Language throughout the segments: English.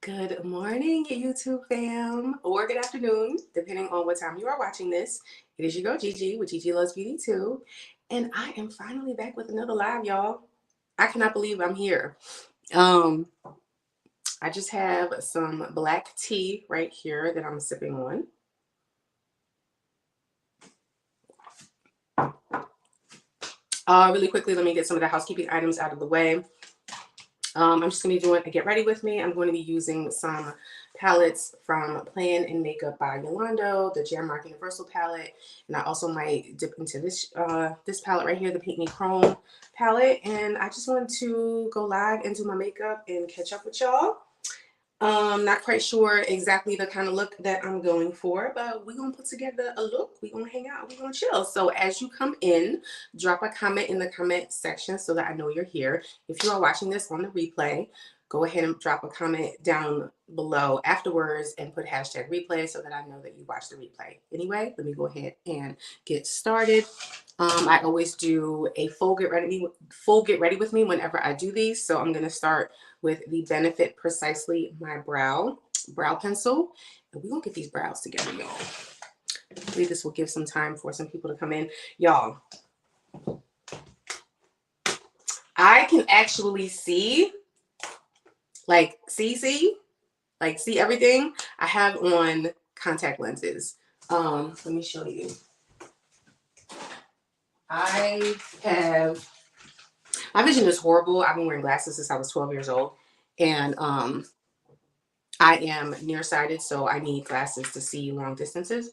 Good morning, YouTube fam, or good afternoon, depending on what time you are watching this. It is your girl Gigi with Gigi Loves Beauty too, and I am finally back with another live, y'all. I cannot believe I'm here. Um, I just have some black tea right here that I'm sipping on. Really quickly, let me get some of the housekeeping items out of the way. I'm just going to be doing a get ready with me. I'm going to be using some palettes from Plan and Makeup by Yolando, the Jamrock Universal palette, and I also might dip into this this palette right here, the Pink Me Chrome palette. And I just want to go live and do my makeup and catch up with y'all. Not quite sure exactly the kind of look that I'm going for, but we're going to put together a look. We're going to hang out. We're going to chill. So as you come in, drop a comment in the comment section so that I know you're here. If you are watching this on the replay, go ahead and drop a comment down below afterwards and put hashtag replay so that I know that you watched the replay. Anyway, let me go ahead and get started. I always do a full get ready with me whenever I do these. So I'm going to start with the Benefit Precisely My Brow pencil. And we're going to get these brows together, y'all. I believe this will give some time for some people to come in. Y'all, I can actually see, see everything. I have on contact lenses. Let me show you. My vision is horrible. I've been wearing glasses since I was 12 years old. And I am nearsighted, so I need glasses to see long distances.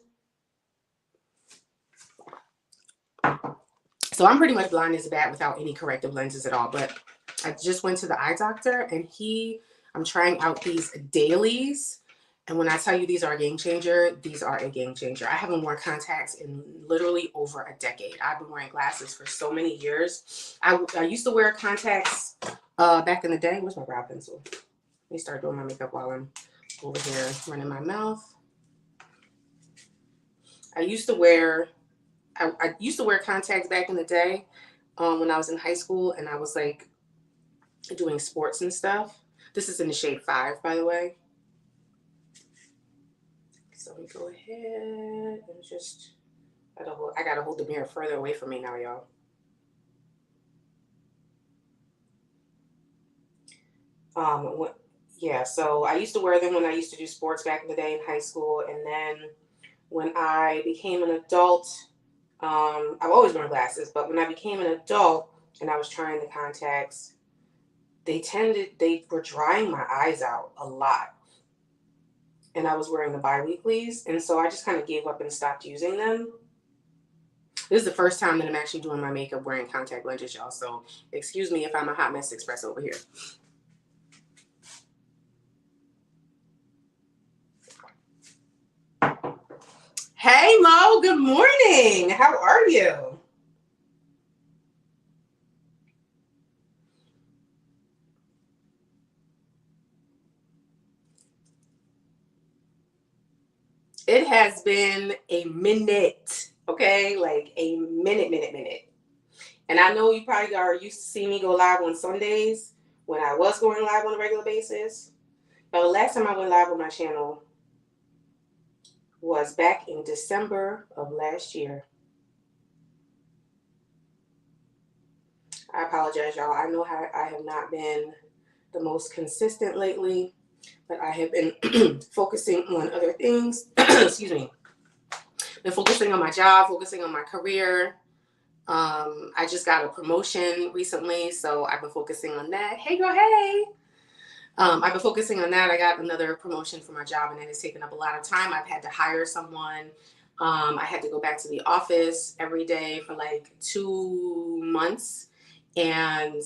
So I'm pretty much blind as a bat without any corrective lenses at all. But I just went to the eye doctor, and I'm trying out these dailies. And when I tell you these are a game changer, these are a game changer. I haven't worn contacts in literally over a decade. I've been wearing glasses for so many years. I used to wear contacts back in the day. Where's my brow pencil? Let me start doing my makeup while I'm over here running my mouth. I used to wear contacts back in the day when I was in high school and I was like doing sports and stuff. This is in the shade 5, by the way. So let me go ahead and just, I gotta hold the mirror further away from me now, y'all. So I used to wear them when I used to do sports back in the day in high school. And then when I became an adult, I've always worn glasses, but when I became an adult and I was trying the contacts, they were drying my eyes out a lot. And I was wearing the bi-weeklies, and so I just kind of gave up and stopped using them. This is the first time that I'm actually doing my makeup wearing contact lenses, y'all, so excuse me if I'm a hot mess express over here. Hey, Mo, good morning. How are you? It has been a minute, okay? Like a minute. And I know you probably are used to seeing me go live on Sundays when I was going live on a regular basis. But the last time I went live on my channel was back in December of last year. I apologize, y'all. I know how I have not been the most consistent lately, but I have been focusing on other things. Excuse me. Been focusing on my job, focusing on my career. I just got a promotion recently, so I've been focusing on that. Hey, girl, hey. I've been focusing on that. I got another promotion for my job, and it has taken up a lot of time. I've had to hire someone. I had to go back to the office every day for like 2 months and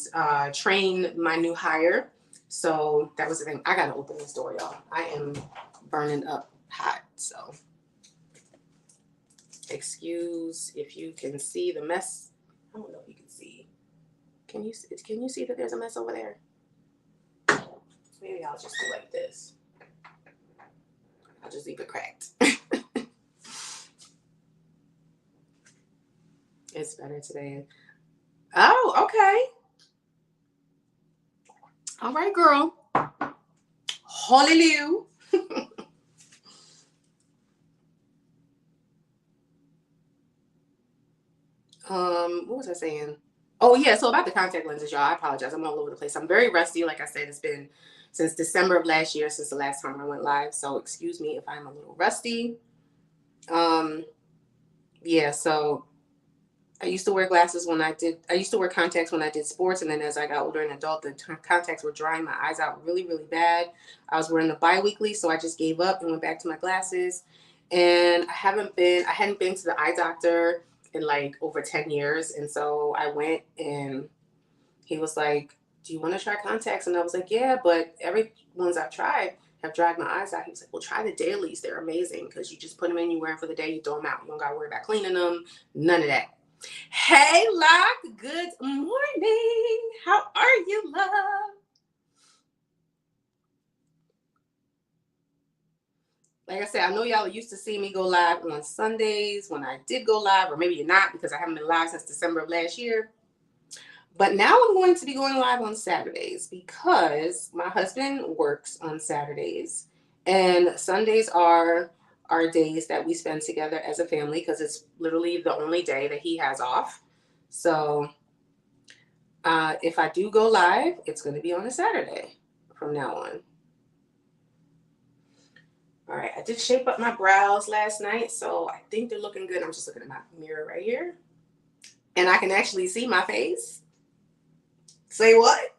train my new hire. So that was the thing. I got to open this door, y'all. I am burning up hot, so excuse if you can see the mess. I don't know if you can see. Can you see that there's a mess over there? Maybe I'll just do like this. I'll just leave it cracked. It's better today. Oh, okay. All right, girl. Hallelujah. What was I saying? Oh yeah, so about the contact lenses, y'all, I apologize. I'm all over the place. I'm very rusty. Like I said, it's been since December of last year since the last time I went live. So excuse me if I'm a little rusty. Yeah, so I used to wear glasses I used to wear contacts when I did sports. And then as I got older and adult, the contacts were drying my eyes out really, really bad. I was wearing the bi-weekly, so I just gave up and went back to my glasses. And I hadn't been to the eye doctor in like over 10 years. And so I went and he was like, do you want to try contacts? And I was like, yeah, but every ones I've tried have dried my eyes out. He was like, well, try the dailies. They're amazing because you just put them in, you wear them for the day, you throw them out. You don't got to worry about cleaning them. None of that. Hey, Locke. Good morning. How are you, love? Like I said, I know y'all used to see me go live on Sundays when I did go live, or maybe you're not because I haven't been live since December of last year. But now I'm going to be going live on Saturdays because my husband works on Saturdays. And Sundays are our days that we spend together as a family because it's literally the only day that he has off. So if I do go live, it's going to be on a Saturday from now on. All right, I did shape up my brows last night, so I think they're looking good. I'm just looking at my mirror right here. And I can actually see my face. Say what?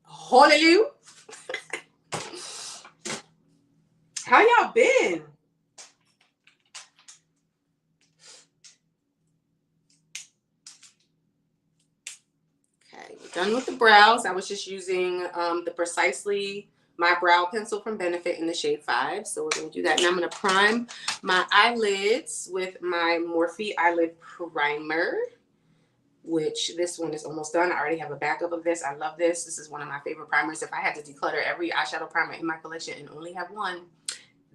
Hallelujah. How y'all been? Okay, we're done with the brows. I was just using the Precisely My Brow Pencil from Benefit in the shade 5. So we're going to do that. And I'm going to prime my eyelids with my Morphe Eyelid Primer, which this one is almost done. I already have a backup of this. I love this. This is one of my favorite primers. If I had to declutter every eyeshadow primer in my collection and only have one,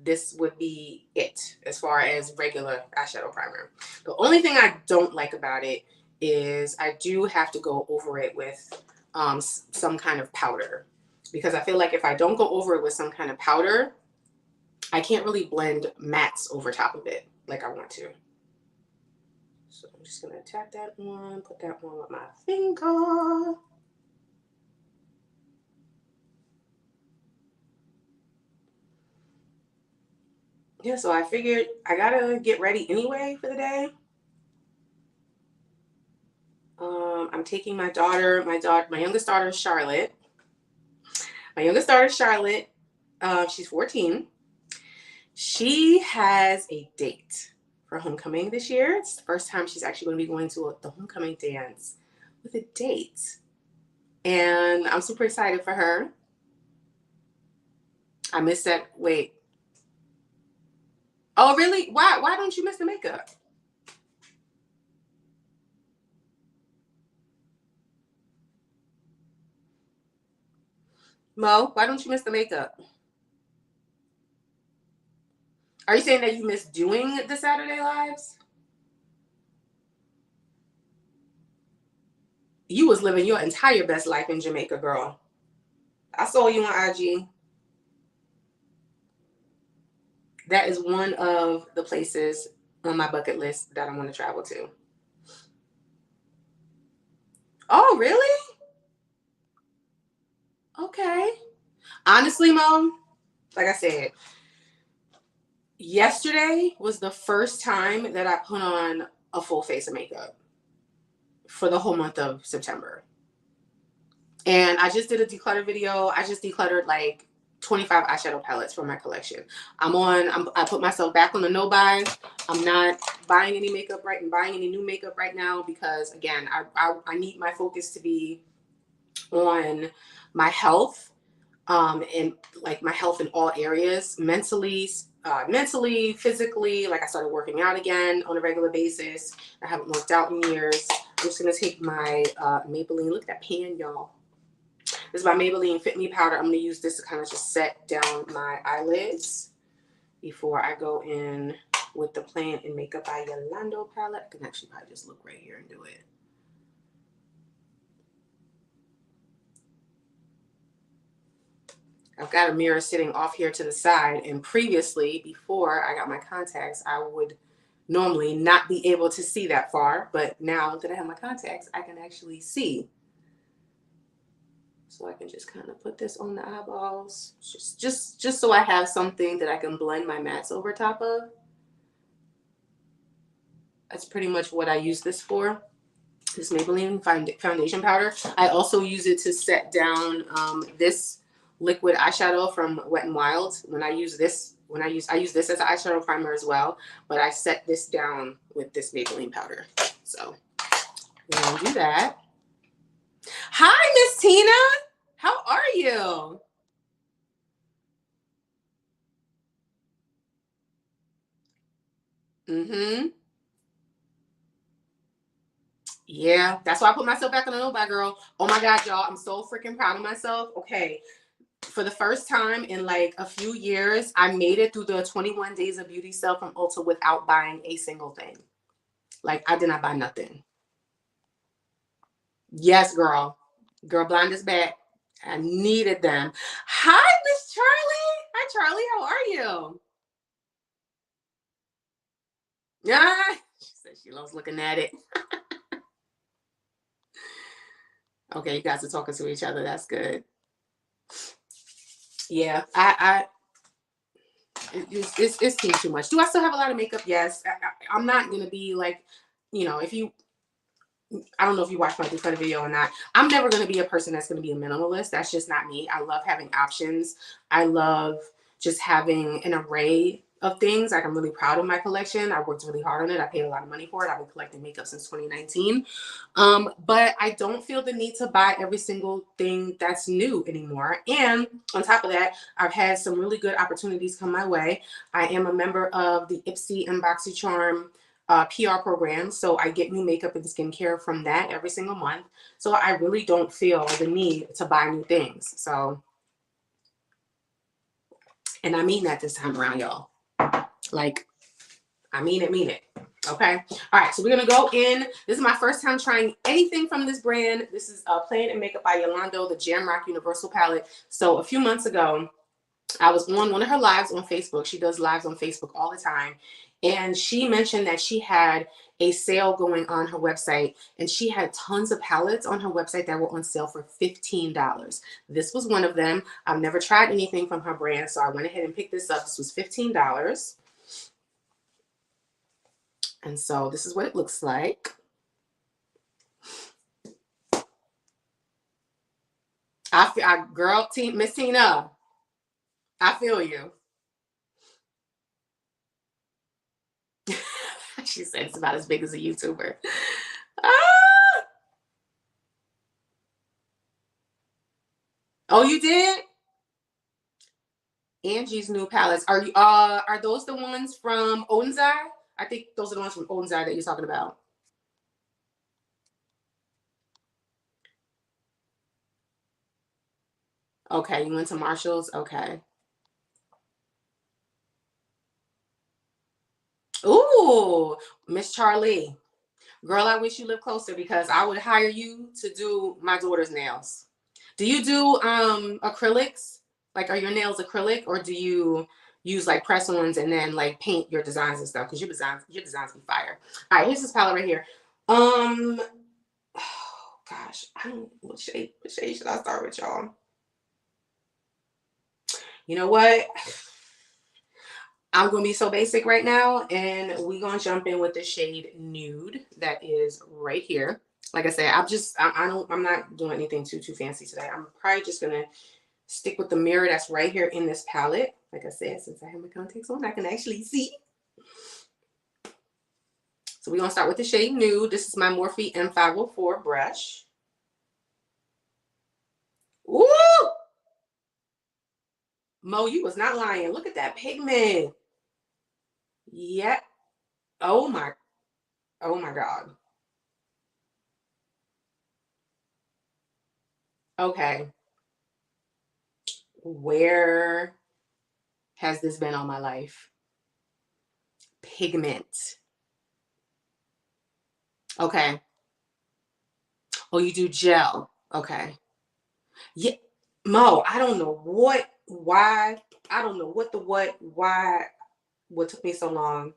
this would be it as far as regular eyeshadow primer. The only thing I don't like about it is I do have to go over it with some kind of powder, because I feel like if I don't go over it with some kind of powder, I can't really blend mattes over top of it like I want to. So I'm just going to tap that one, put that one with my finger. Yeah, so I figured I gotta get ready anyway for the day. I'm taking my youngest daughter, Charlotte. My youngest daughter, Charlotte, she's 14. She has a date for homecoming this year. It's the first time she's actually going to be going to the homecoming dance with a date. And I'm super excited for her. I missed that. Wait. Oh, really? Why don't you miss the makeup? Mo, why don't you miss the makeup? Are you saying that you miss doing the Saturday lives? You was living your entire best life in Jamaica, girl. I saw you on IG. That is one of the places on my bucket list that I want to travel to. Oh, really? Okay. Honestly, Mom, like I said, yesterday was the first time that I put on a full face of makeup for the whole month of September. And I just did a declutter video. I just decluttered like 25 eyeshadow palettes from my collection. I put myself back on the no buy. I'm not buying any buying any new makeup right now because again, I need my focus to be on my health, and like my health in all areas, mentally, physically. Like I started working out again on a regular basis. I haven't worked out in years. I'm just gonna take my Maybelline. Look at that pan, y'all. This is my Maybelline Fit Me powder. I'm gonna use this to kind of just set down my eyelids before I go in with the Plan and Makeup by Yolanda palette. I can actually probably just look right here and do it. I've got a mirror sitting off here to the side, and previously, before I got my contacts, I would normally not be able to see that far, but now that I have my contacts, I can actually see. So I can just kind of put this on the eyeballs, just so I have something that I can blend my mats over top of. That's pretty much what I use this for. This Maybelline foundation powder. I also use it to set down this liquid eyeshadow from Wet n Wild. I use this as an eyeshadow primer as well, but I set this down with this Maybelline powder. So we're gonna do that. Hi, Miss Tina. How are you? Mm-hmm. Yeah, that's why I put myself back on the notebook, girl. Oh my God, y'all, I'm so freaking proud of myself. Okay, for the first time in like a few years, I made it through the 21 days of beauty sale from Ulta without buying a single thing. Like, I did not buy nothing. Yes, girl. Girl, blind is back. I needed them. Hi, Miss Charlie. Hi, Charlie. How are you? Yeah. She said she loves looking at it. Okay, you guys are talking to each other. That's good. Yeah, it's too much. Do I still have a lot of makeup? Yes. I'm not gonna be like, if you, I don't know if you watched my Ducati video or not. I'm never going to be a person that's going to be a minimalist. That's just not me. I love having options. I love just having an array of things. Like, I'm really proud of my collection. I worked really hard on it. I paid a lot of money for it. I've been collecting makeup since 2019. But I don't feel the need to buy every single thing that's new anymore. And on top of that, I've had some really good opportunities come my way. I am a member of the Ipsy and BoxyCharm PR program. So I get new makeup and skincare from that every single month. So I really don't feel the need to buy new things. So, and I mean that this time around, y'all. Like, I mean it. Okay. All right. So we're going to go in. This is my first time trying anything from this brand. This is Plan and Makeup by Yolando, the Jamrock Universal palette. So a few months ago, I was on one of her lives on Facebook. She does lives on Facebook all the time. And she mentioned that she had a sale going on her website, and she had tons of palettes on her website that were on sale for $15. This was one of them. I've never tried anything from her brand, so I went ahead and picked this up. This was $15. And so this is what it looks like. Girl, Miss Tina, I feel you. She said it's about as big as a YouTuber. Ah! Oh, you did? Angie's new palettes. Are those the ones from Onsai? I think those are the ones from Onsai that you're talking about. Okay, you went to Marshall's? Okay. Ooh, Miss Charlie. Girl, I wish you lived closer because I would hire you to do my daughter's nails. Do you do acrylics? Like, are your nails acrylic, or do you use like press-ons and then like paint your designs and stuff? Because your designs be fire. All right, here's this palette right here. Oh gosh, I don't what shade should I start with, y'all? You know what? I'm gonna be so basic right now, and we're gonna jump in with the shade Nude that is right here. Like I said, I'm not doing anything too fancy today. I'm probably just gonna stick with the mirror that's right here in this palette. Like I said, since I have my contacts on, I can actually see. So we're gonna start with the shade Nude. This is my Morphe M504 brush. Ooh! Mo, you was not lying. Look at that pigment. Yeah. Oh my God. Okay. Where has this been all my life? Pigment. Okay. Oh, you do gel. Okay. Yeah. Mo, I don't know what why. I don't know why, what took me so long.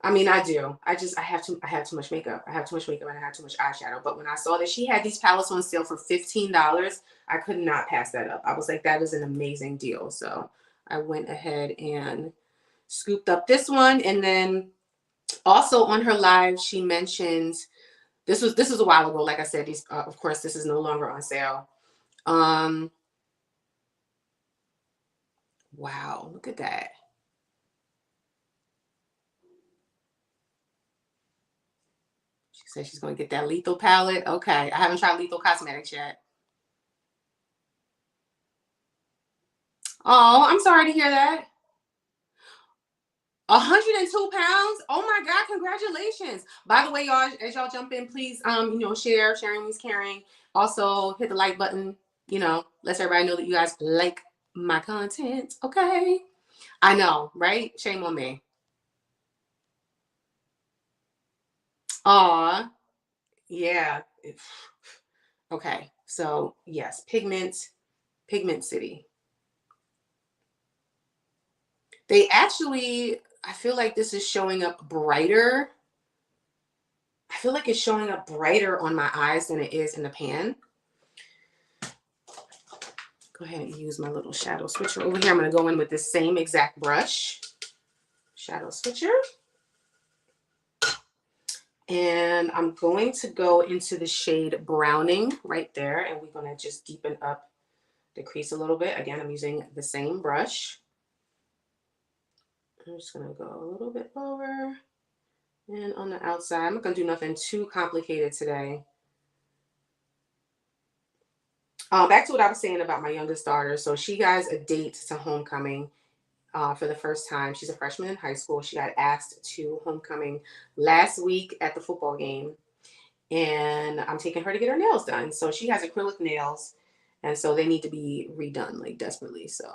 I mean, I do. I have too much makeup. I have too much makeup and I have too much eyeshadow. But when I saw that she had these palettes on sale for $15, I could not pass that up. I was like, that is an amazing deal. So I went ahead and scooped up this one. And then also on her live, she mentioned this was a while ago. Like I said, these of course this is no longer on sale. Wow, look at that. She said she's going to get that Lethal palette. Okay, I haven't tried Lethal Cosmetics yet. Oh, I'm sorry to hear that. 102 pounds. Oh my God, congratulations. By the way, y'all, as y'all jump in, please sharing is caring. Also hit the like button, lets everybody know that you guys like my content. Okay. I know, right? Shame on me. Aw, yeah. Okay. So yes, Pigment City. They actually, I feel like this is showing up brighter. I feel like it's showing up brighter on my eyes than it is in the pan. Go ahead and use my little shadow switcher over here. I'm going to go in with the same exact brush. Shadow switcher. And I'm going to go into the shade Browning right there. And we're going to just deepen up the crease a little bit. Again, I'm using the same brush. I'm just going to go a little bit lower. And on the outside, I'm not going to do nothing too complicated today. Back to what I was saying about my youngest daughter. So she has a date to homecoming for the first time. She's a freshman in high school. She got asked to homecoming last week at the football game. And I'm taking her to get her nails done. So she has acrylic nails. And so they need to be redone like desperately. So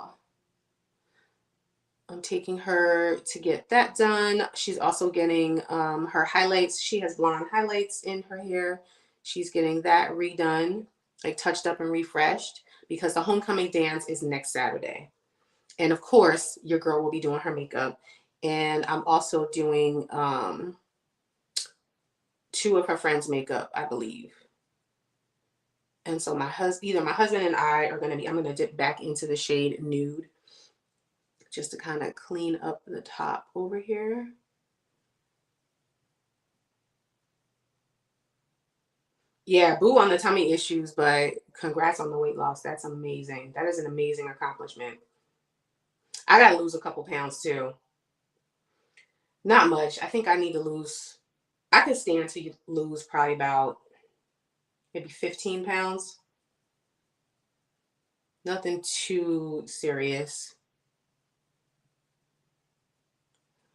I'm taking her to get that done. She's also getting her highlights. She has blonde highlights in her hair. She's getting that redone, like touched up and refreshed, because the homecoming dance is next Saturday. And of course, your girl will be doing her makeup. And I'm also doing two of her friends' makeup, I believe. And so either my husband and I are I'm going to dip back into the shade Nude just to kind of clean up the top over here. Yeah, boo on the tummy issues, but congrats on the weight loss. That's amazing. That is an amazing accomplishment. I got to lose a couple pounds too. Not much. I think I need to lose, I could stand to lose probably about maybe 15 pounds. Nothing too serious.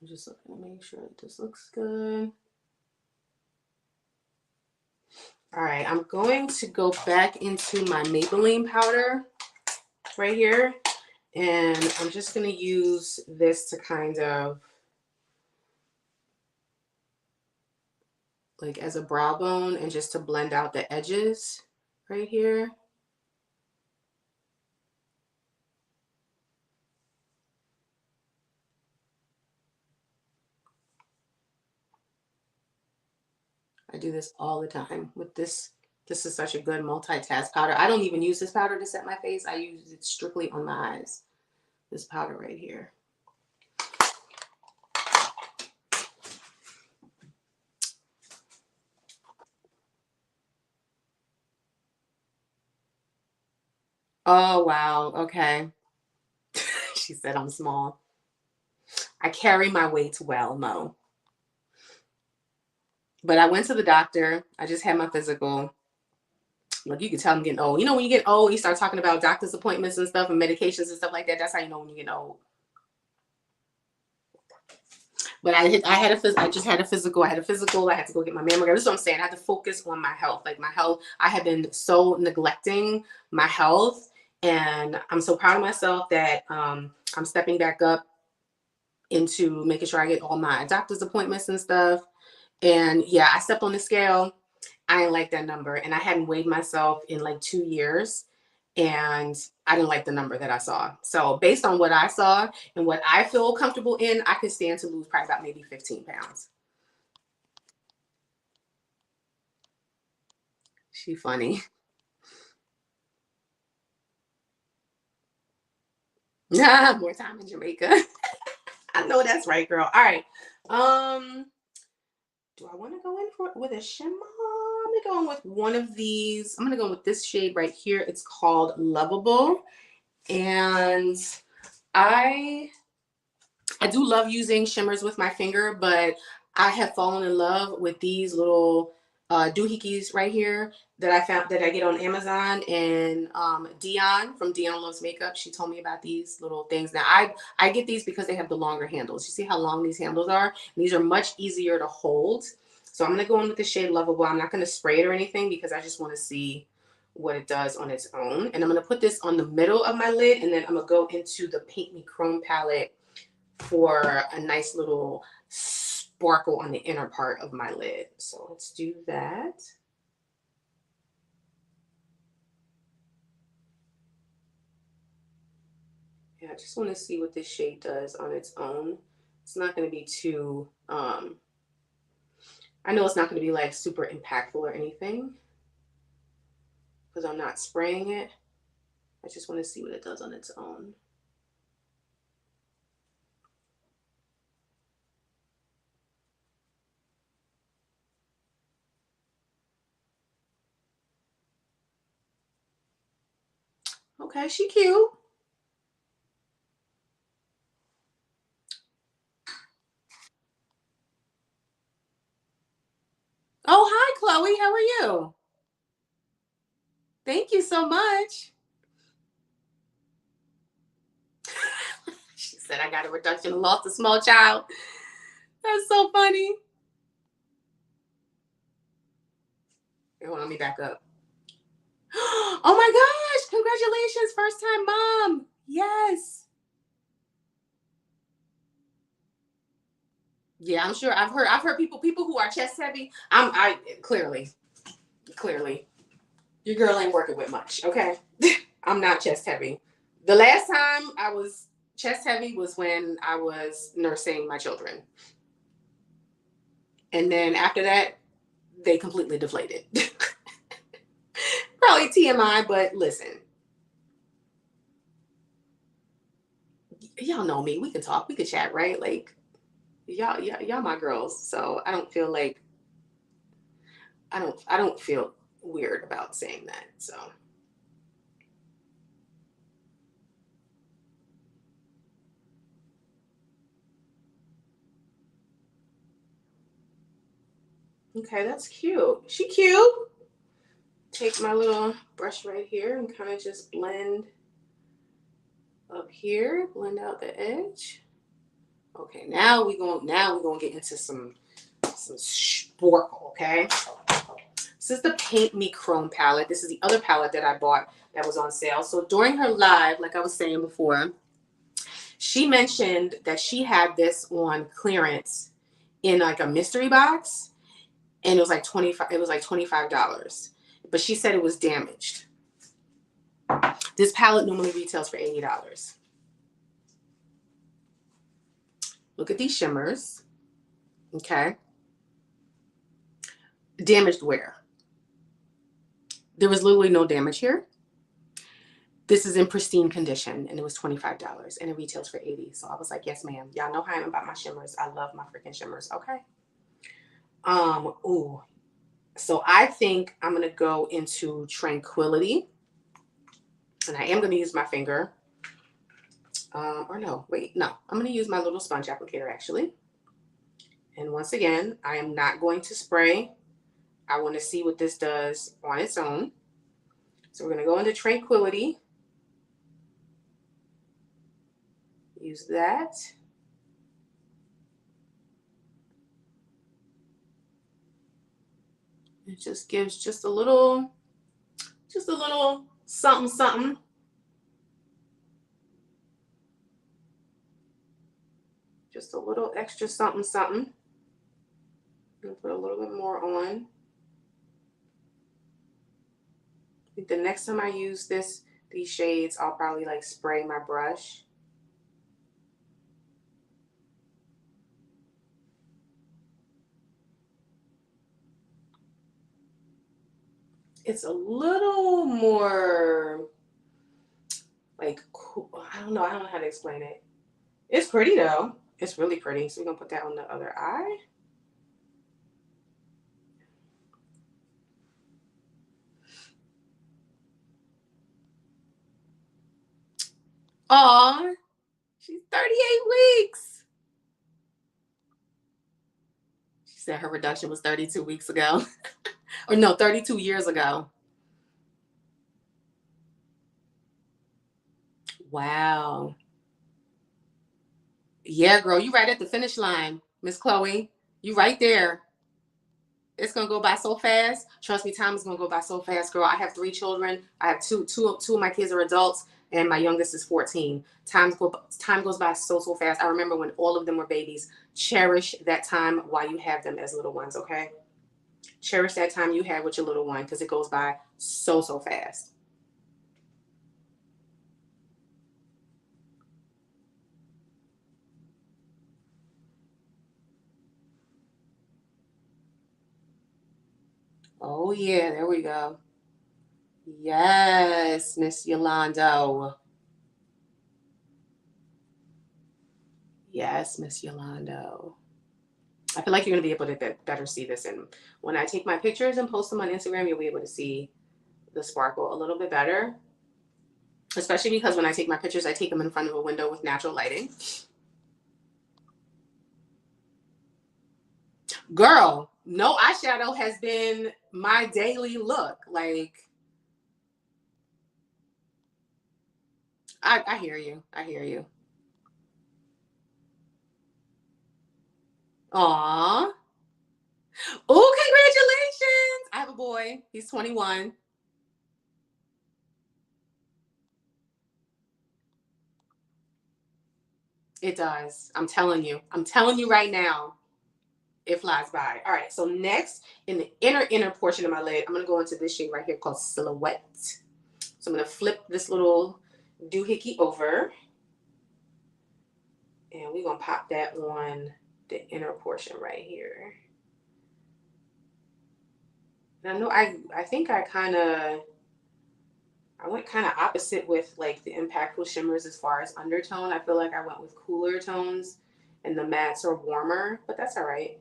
I'm just looking to make sure that this looks good. All right, I'm going to go back into my Maybelline powder right here. And I'm just going to use this to kind of like as a brow bone and just to blend out the edges right here. I do this all the time with this. This is such a good multitask powder. I don't even use this powder to set my face. I use it strictly on my eyes. This powder right here. Oh, wow. Okay. She said I'm small. I carry my weight well, Mo. But I went to the doctor. I just had my physical. Like, you can tell I'm getting old. You know, when you get old, you start talking about doctor's appointments and stuff and medications and stuff like that. That's how you know when you get old. But I just had a physical. I had a physical. I had to go get my mammogram. This is what I'm saying. I had to focus on my health. Like my health, I have been so neglecting my health, and I'm so proud of myself that I'm stepping back up into making sure I get all my doctor's appointments and stuff. And yeah, I stepped on the scale. I didn't like that number, and I hadn't weighed myself in like 2 years. and I didn't like the number that I saw. So based on what I saw and what I feel comfortable in, I could stand to lose probably about maybe 15 pounds. She funny. Nah, more time in Jamaica. I know that's right, girl. All right. Do I want to go in for with a shimmer? I'm gonna go in with one of these. I'm gonna go with this shade right here. It's called Lovable. And I I do love using shimmers with my finger, but I have fallen in love with these little doohickeys right here that I found that I get on Amazon. And Dion from Dion Loves Makeup, she told me about these little things. Now I get these because they have the longer handles. You see how long these handles are? And these are much easier to hold. So I'm gonna go in with the shade Lovable. I'm not gonna spray it or anything because I just want to see what it does on its own. And I'm gonna put this on the middle of my lid, and then I'm gonna go into the Paint Me Chrome palette for a nice little sparkle on the inner part of my lid. So let's do that. Yeah, I just want to see what this shade does on its own. It's not going to be too, I know it's not going to be like super impactful or anything because I'm not spraying it. I just want to see what it does on its own. Okay, she cute. Oh, hi, Chloe. How are you? Thank you so much. She said I got a reduction, lost a small child. That's so funny. Here, hold on, let me back up. Oh my gosh, congratulations, first time mom. Yes. Yeah, I'm sure I've heard people who are chest heavy. I clearly your girl ain't working with much, okay? I'm not chest heavy. The last time I was chest heavy was when I was nursing my children. And then after that, they completely deflated. Probably TMI, but listen, y'all know me. We can talk, we can chat, right? Like y'all my girls. So I don't feel like I don't feel weird about saying that. So okay, that's cute. She cute. Take my little brush right here and kind of just blend up here, blend out the edge. Okay, now we're gonna get into some sparkle, okay? This is the Paint Me Chrome palette. This is the other palette that I bought that was on sale. So during her live, like I was saying before, she mentioned that she had this on clearance in like a mystery box, and it was like $25. But she said it was damaged. This palette normally retails for $80. Look at these shimmers. Okay. Damaged where? There was literally no damage here. This is in pristine condition, and it was $25 and it retails for $80. So I was like, yes, ma'am. Y'all know how I am about my shimmers. I love my freaking shimmers. Okay. Ooh. So I think I'm gonna go into Tranquility. And I am gonna use my finger. Or no, wait, no. I'm gonna use my little sponge applicator actually. And once again, I am not going to spray. I want to see what this does on its own. So we're going to go into Tranquility. Use that. It just gives just a little something, something. Just a little extra something, something. And put a little bit more on. I think the next time I use this these shades, I'll probably like spray my brush. It's a little more like cool. I don't know. I don't know how to explain it. It's pretty though. It's really pretty. So we're gonna put that on the other eye. Aw, she's 38 weeks. She said her reduction was 32 weeks ago. Or no, 32 years ago. Wow. Yeah, girl, you right at the finish line, Miss Chloe. You right there. It's gonna go by so fast. Trust me, time is gonna go by so fast, girl. I have 3 children. I have two of my kids are adults, and my youngest is 14. Time goes by so fast. I remember when all of them were babies. Cherish that time while you have them as little ones, okay? Cherish that time you had with your little one because it goes by so fast. Oh yeah, there we go. Yes, Miss Yolando. Yes, Miss Yolando. I feel like you're gonna be able to better see this, and when I take my pictures and post them on Instagram, you'll be able to see the sparkle a little bit better. Especially because when I take my pictures, I take them in front of a window with natural lighting. Girl, no eyeshadow has been my daily look. Like, I hear you. I hear you. Aw. Oh, congratulations. I have a boy. He's 21. It does. I'm telling you. I'm telling you right now. It flies by. All right. So next, in the inner portion of my lid, I'm gonna go into this shade right here called Silhouette. So I'm gonna flip this little doohickey over, and we're gonna pop that on the inner portion right here. And I know I think I went kind of opposite with like the impactful shimmers as far as undertone. I feel like I went with cooler tones, and the mattes are warmer, but that's all right.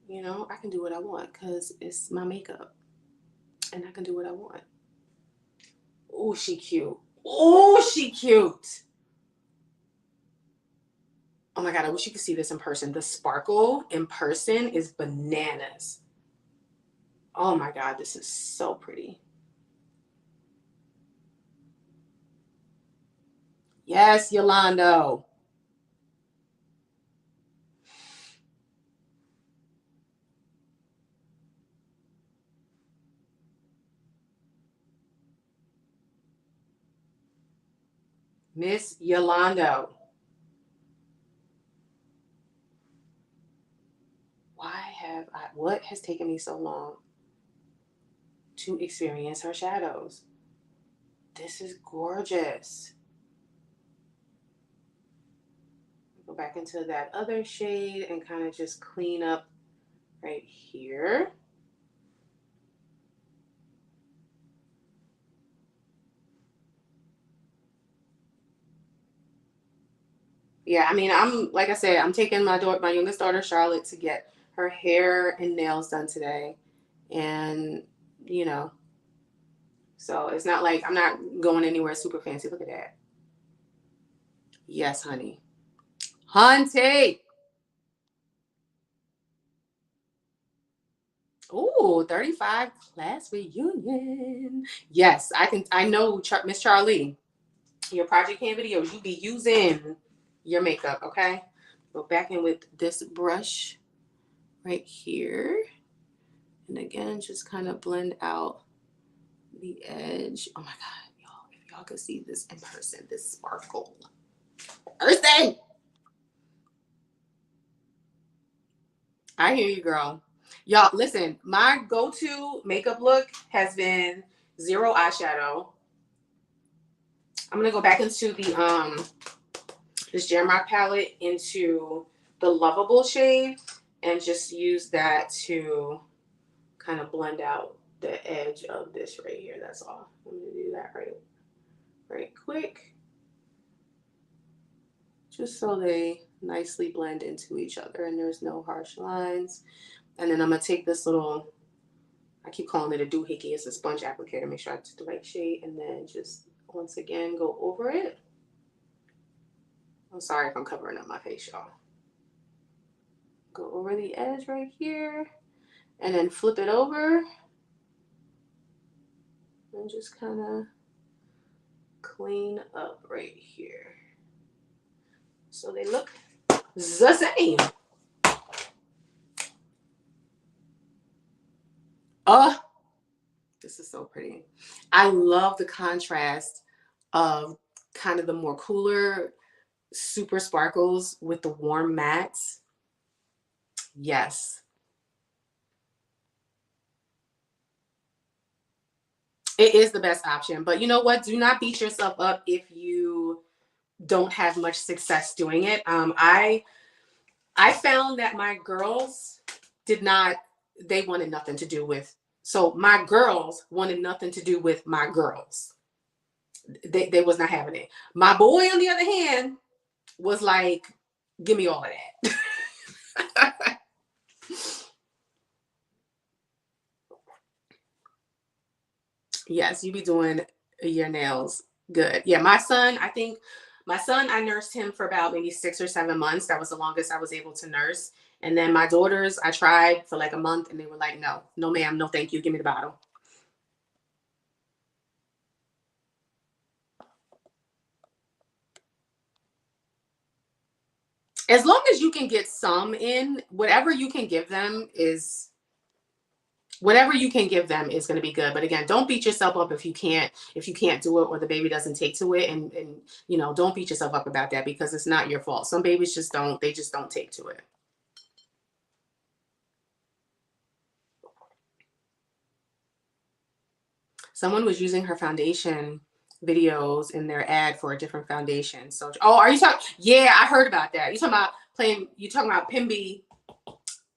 You know, I can do what I want because it's my makeup, and I can do what I want. Oh, she cute. Oh, she cute. Oh my God, I wish you could see this in person. The sparkle in person is bananas. Oh my God, this is so pretty. Yes, Yolando. Miss Yolando. What has taken me so long to experience her shadows? This is gorgeous. Go back into that other shade and kind of just clean up right here. Yeah, I mean, I'm like I said, I'm taking my youngest daughter Charlotte to get her hair and nails done today, and you know, so it's not like I'm not going anywhere super fancy. Look at that. Yes, honey. Hunty. Ooh, 35 class reunion. Yes, I can. I know, Miss Charlie, your project can videos, you be using your makeup, okay? Go back in with this brush right here. And again, just kind of blend out the edge. Oh my God, y'all, if y'all could see this in person, this sparkle. Person! I hear you, girl. Y'all, listen, my go-to makeup look has been zero eyeshadow. I'm going to go back into the this Jamrock palette into the Lovable shade and just use that to kind of blend out the edge of this right here. That's all. I'm going to do that right quick, just so they nicely blend into each other and there's no harsh lines. And then I'm going to take this little, I keep calling it a doohickey, it's a sponge applicator, make sure I took the right shade, and then just once again go over it. I'm sorry if I'm covering up my face, y'all. Go over the edge right here and then flip it over and just kind of clean up right here so they look the same. This is so pretty. I love the contrast of kind of the more cooler super sparkles with the warm mattes. Yes. It is the best option. But you know what? Do not beat yourself up if you don't have much success doing it. I found that my girls they wanted nothing to do with, so my girls wanted nothing to do with my girls. They was not having it. My boy, on the other hand, was like, give me all of that. Yes, you be doing your nails good. Yeah, my son, I nursed him for about maybe 6 or 7 months. That was the longest I was able to nurse. And then my daughters, I tried for like a month and they were like, no, no ma'am, no thank you, give me the bottle. As long as you can get some in, whatever you can give them is going to be good. But again, don't beat yourself up if you can't do it or the baby doesn't take to it. And you know, don't beat yourself up about that because it's not your fault. Some babies just don't take to it. Someone was using her foundation videos in their ad for a different foundation. So, oh, are you talking? Yeah, I heard about that. You talking about Pimby,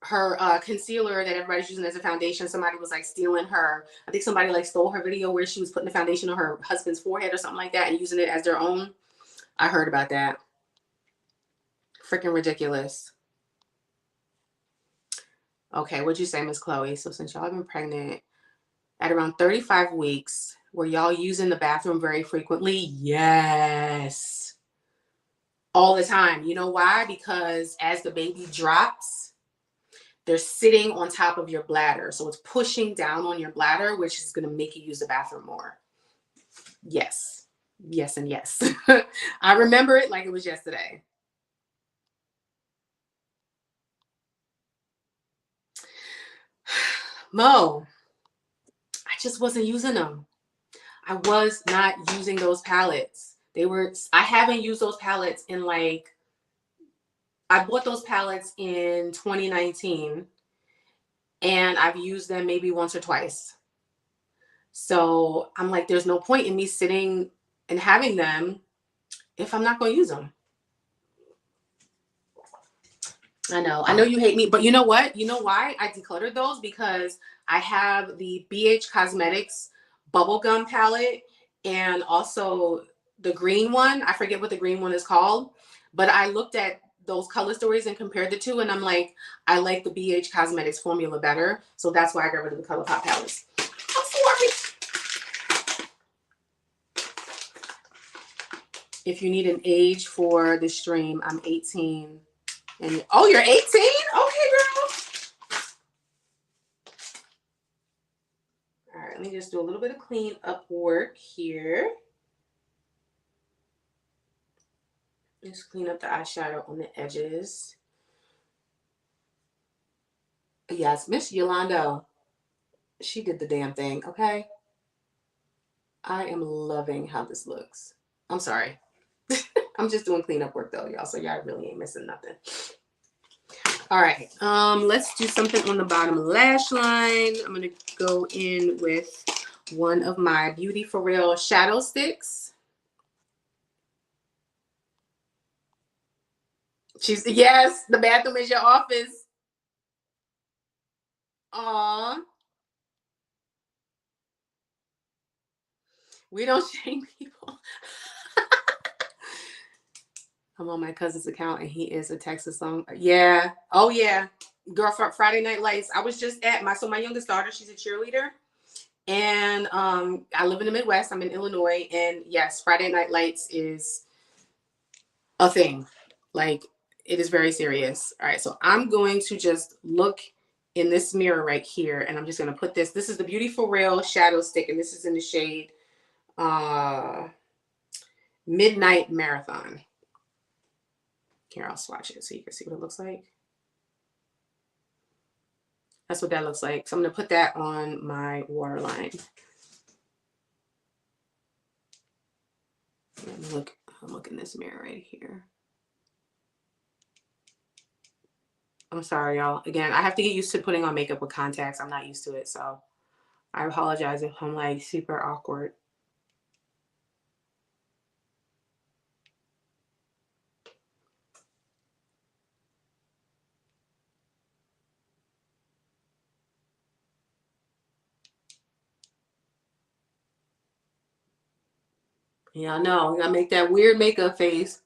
her concealer that everybody's using as a foundation. Somebody was like stealing her. I think somebody like stole her video where she was putting the foundation on her husband's forehead or something like that and using it as their own. I heard about that. Freaking ridiculous. Okay, what'd you say, Miss Chloe? So since y'all have been pregnant at around 35 weeks, were y'all using the bathroom very frequently? Yes. All the time. You know why? Because as the baby drops, they're sitting on top of your bladder. So it's pushing down on your bladder, which is going to make you use the bathroom more. Yes. Yes and yes. I remember it like it was yesterday. Mo, I just wasn't using them. I was not using those palettes. I haven't used those palettes in like, I bought those palettes in 2019 and I've used them maybe once or twice. So I'm like, there's no point in me sitting and having them if I'm not going to use them. I know you hate me, but you know what? You know why I decluttered those? Because I have the BH Cosmetics bubblegum palette and also the green one. I forget what the green one is called, but I looked at those color stories and compared the two, and I'm like, I like the BH Cosmetics formula better. So that's why I got rid of the ColourPop palettes. I'm sorry. If you need an age for the stream, I'm 18. And oh, you're 18? Okay, girl. All right, let me just do a little bit of clean up work here. Just clean up the eyeshadow on the edges. Yes, Miss Yolanda, she did the damn thing, okay? I am loving how this looks. I'm sorry. I'm just doing cleanup work though, y'all, so y'all really ain't missing nothing. All right, let's do something on the bottom lash line. I'm gonna go in with one of my Beauty For Real shadow sticks. Yes, the bathroom is your office. Aw. We don't shame people. I'm on my cousin's account and he is a Texas song. Yeah. Oh yeah. Girl, for Friday Night Lights. I was just at my youngest daughter, she's a cheerleader. And I live in the Midwest. I'm in Illinois. And yes, Friday Night Lights is a thing. Like, it is very serious. All right. So I'm going to just look in this mirror right here. And I'm just going to put this. This is the Beauty For Real shadow stick. And this is in the shade Midnight Marathon. Here, I'll swatch it so you can see what it looks like. That's what that looks like. So I'm going to put that on my waterline. I'm looking in this mirror right here. I'm sorry, y'all. Again, I have to get used to putting on makeup with contacts. I'm not used to it, so I apologize if I'm like super awkward. Yeah, I know. I make that weird makeup face.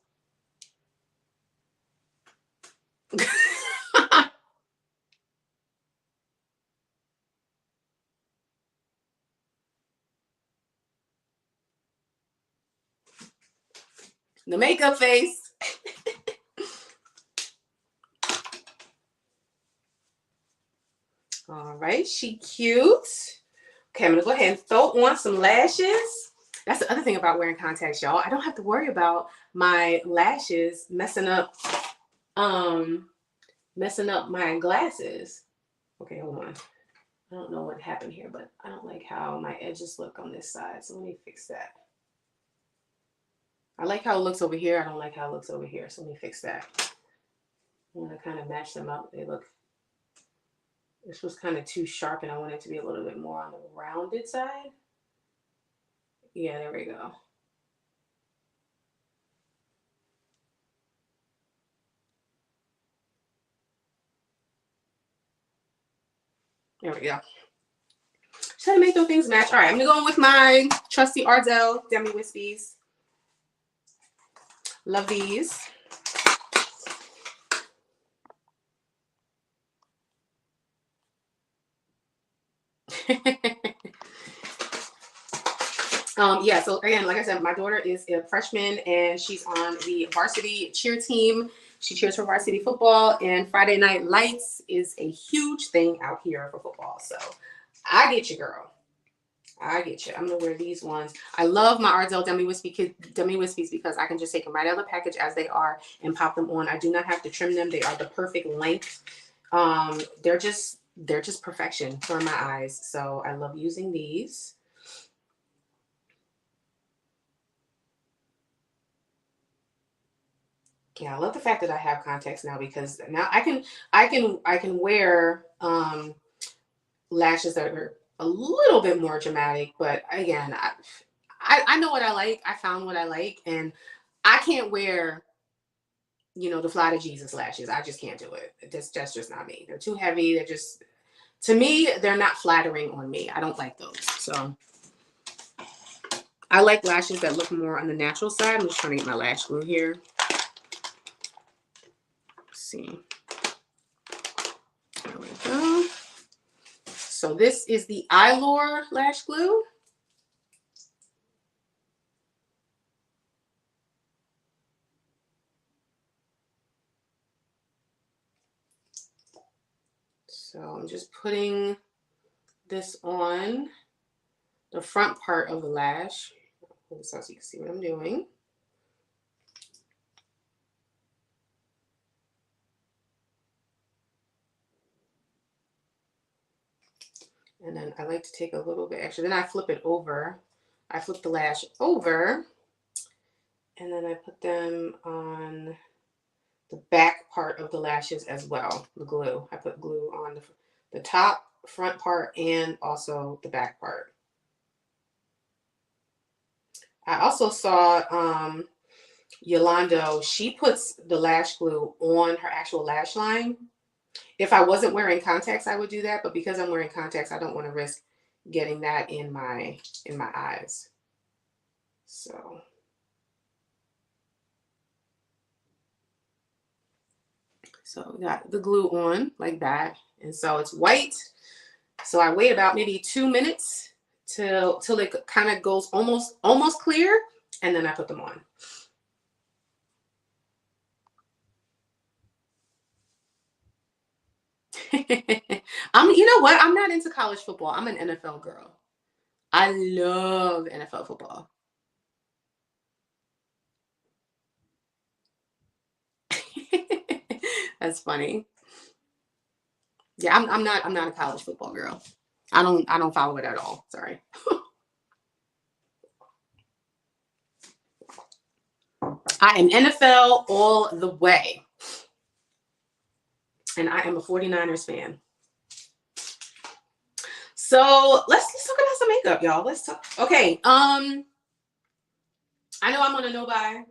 The makeup face. All right, she cute. Okay, I'm gonna go ahead and throw on some lashes. That's the other thing about wearing contacts, y'all. I don't have to worry about my lashes messing up my glasses. Okay, hold on. I don't know what happened here, but I don't like how my edges look on this side. So let me fix that. I like how it looks over here. I don't like how it looks over here. So let me fix that. I want to kind of match them up. This was kind of too sharp and I want it to be a little bit more on the rounded side. Yeah, there we go. There we go. Try to make those things match. All right, I'm gonna go in with my trusty Ardell Demi Wispies. Love these. Yeah, so again, like I said, my daughter is a freshman and she's on the varsity cheer team. She cheers for varsity football, and Friday Night Lights is a huge thing out here for football. So I get you, girl. I get you. I'm gonna wear these ones. I love my Ardell Demi Wispies because I can just take them right out of the package as they are and pop them on. I do not have to trim them. They are the perfect length. They're just perfection for my eyes. So I love using these. Yeah, I love the fact that I have contacts now because now I can wear lashes that are a little bit more dramatic, but again, I know what I like. I found what I like, and I can't wear, the Fly to Jesus lashes. I just can't do it. That's just not me. They're too heavy. They're just, to me, they're not flattering on me. I don't like those. So I like lashes that look more on the natural side. I'm just trying to get my lash glue here. Let's see. There we go. So this is the Eyelure lash glue. So I'm just putting this on the front part of the lash. Hold this out so you can see what I'm doing. And then I like to take a little bit extra. Then I flip it over. I flip the lash over. And then I put them on the back part of the lashes as well, the glue. I put glue on the top, front part, and also the back part. I also saw Yolando, she puts the lash glue on her actual lash line. If I wasn't wearing contacts, I would do that, but because I'm wearing contacts, I don't want to risk getting that in my eyes. So we got the glue on like that. And so it's white. So I wait about maybe 2 minutes till it kind of goes almost clear, and then I put them on. You know what? I'm not into college football. I'm an NFL girl. I love NFL football. That's funny. Yeah, I'm not a college football girl. I don't follow it at all. Sorry. I am NFL all the way. And I am a 49ers fan. So let's talk about some makeup, y'all. Let's talk. Okay. I know I'm on a no buy.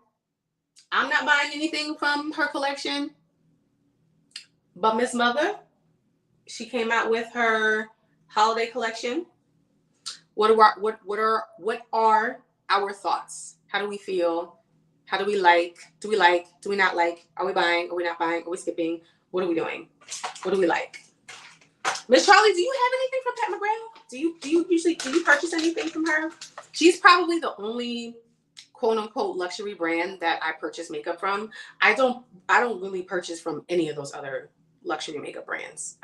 I'm not buying anything from her collection. But Miss Mother, she came out with her holiday collection. What are our thoughts? How do we feel? How do we like? Do we like? Do we not like? Are we buying? Are we not buying? Are we skipping? What are we doing? What do we like? Miss Charlie, do you have anything from Pat McGrath? Do you purchase anything from her? She's probably the only quote unquote luxury brand that I purchase makeup from. I don't really purchase from any of those other luxury makeup brands.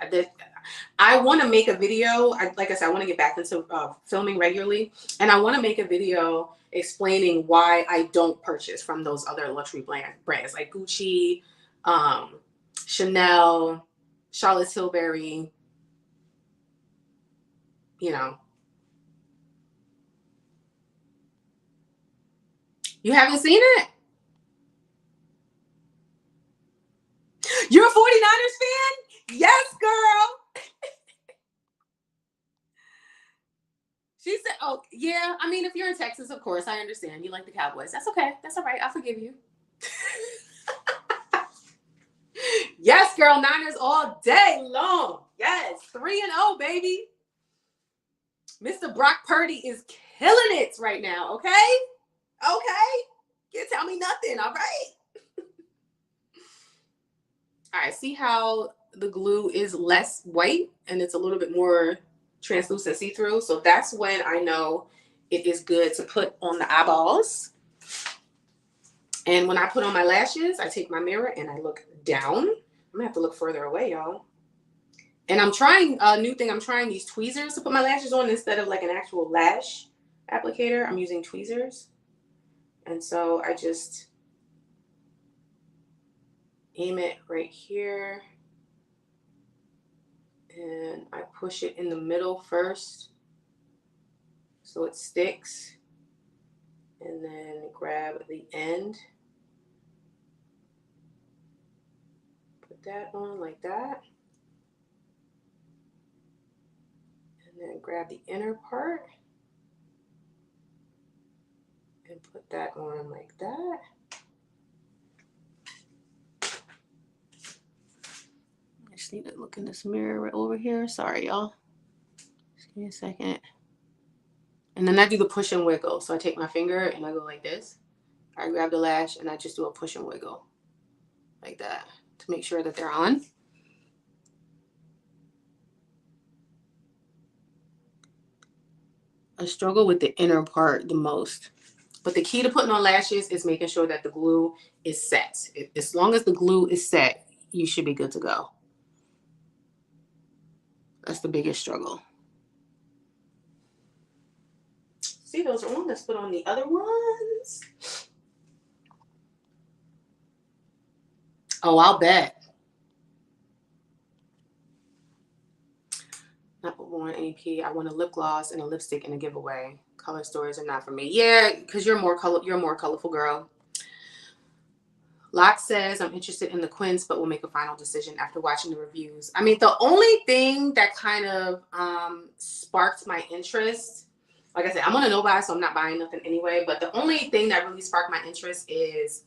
I want to make a video. Like I said, I want to get back into filming regularly, and I want to make a video explaining why I don't purchase from those other luxury brands like Gucci, Chanel, Charlotte Tilbury. You know, you haven't seen it? You're a 49ers fan? Yes, girl. She said, oh, yeah. I mean, if you're in Texas, of course, I understand. You like the Cowboys. That's okay. That's all right. I'll forgive you. Yes, girl. Niners all day long. Yes. 3-0, baby. Mr. Brock Purdy is killing it right now. Okay? Okay? You tell me nothing. All right? All right. See how the glue is less white and it's a little bit more translucent see-through? So that's when I know it is good to put on the eyeballs. And when I put on my lashes, I take my mirror and I look down. I'm gonna have to look further away, y'all. And I'm trying a new thing. I'm trying these tweezers to put my lashes on instead of like an actual lash applicator. I'm using tweezers. And so I just aim it right here. And I push it in the middle first so it sticks. And then grab the end. Put that on like that. And then grab the inner part. And put that on like that. I just need to look in this mirror right over here. Sorry, y'all. Just give me a second. And then I do the push and wiggle. So I take my finger and I go like this. I grab the lash and I just do a push and wiggle. Like that. To make sure that they're on. I struggle with the inner part the most. But the key to putting on lashes is making sure that the glue is set. As long as the glue is set, you should be good to go. That's the biggest struggle. See, those are on. Let's put on the other ones. Oh, I'll bet. Not one AP. I want a lip gloss and a lipstick in a giveaway. Color stories are not for me. Yeah, because you're a more colorful girl. Locke says, I'm interested in the Quince, but will make a final decision after watching the reviews. I mean, the only thing that kind of sparked my interest, like I said, I'm on a no buy, so I'm not buying nothing anyway. But the only thing that really sparked my interest is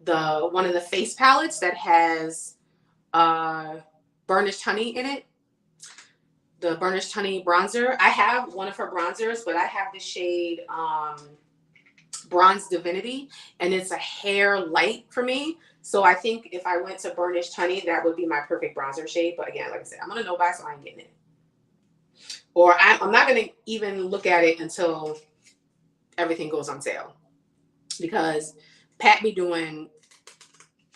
one of the face palettes that has burnished honey in it. The burnished honey bronzer. I have one of her bronzers, but I have the shade Bronze Divinity, and it's a hair light for me. So I think if I went to burnished honey, that would be my perfect bronzer shade. But again, like I said, I'm on a no buy, so I ain't getting it. Or I'm not going to even look at it until everything goes on sale, because Pat be doing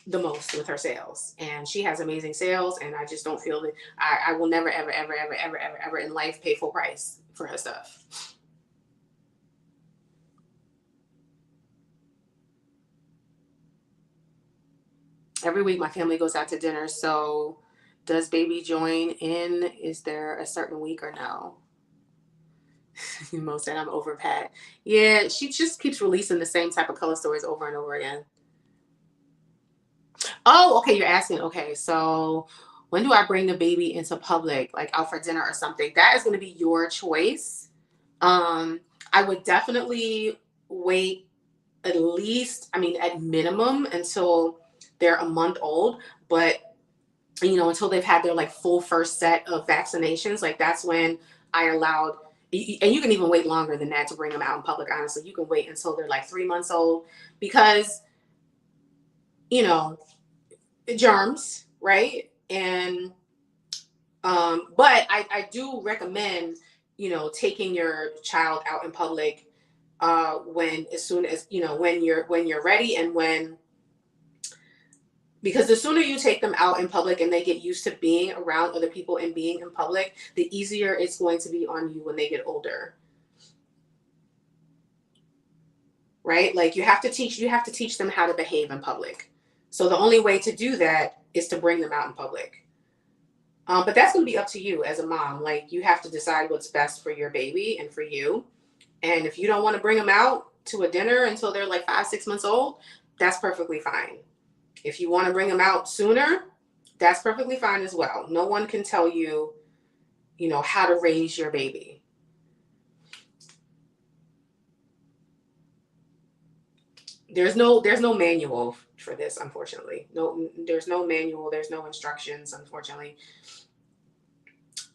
the most with her sales, and she has amazing sales, and I just don't feel that I will never ever in life pay full price for her stuff. Every week my family goes out to dinner, so does baby join in? Is there a certain week or no? Mo said I'm over Pat. Yeah, she just keeps releasing the same type of color stories over and over again. Oh, okay, you're asking. Okay, so when do I bring the baby into public, like out for dinner or something? That is going to be your choice. I would definitely wait at least, I mean, at minimum until they're a month old, but until they've had their like full first set of vaccinations, like that's when I allowed, and you can even wait longer than that to bring them out in public. Honestly, you can wait until they're like 3 months old, because, germs, right? And but I do recommend taking your child out in public when, as soon as when you're ready, and because the sooner you take them out in public and they get used to being around other people and being in public, the easier it's going to be on you when they get older. Right? Like you have to teach them how to behave in public. So the only way to do that is to bring them out in public. But that's going to be up to you as a mom. Like you have to decide what's best for your baby and for you. And if you don't want to bring them out to a dinner until they're like 5-6 months old, that's perfectly fine. If you want to bring them out sooner, that's perfectly fine as well. No one can tell you, how to raise your baby. There's no manual for this, unfortunately. No, there's no manual. There's no instructions, unfortunately,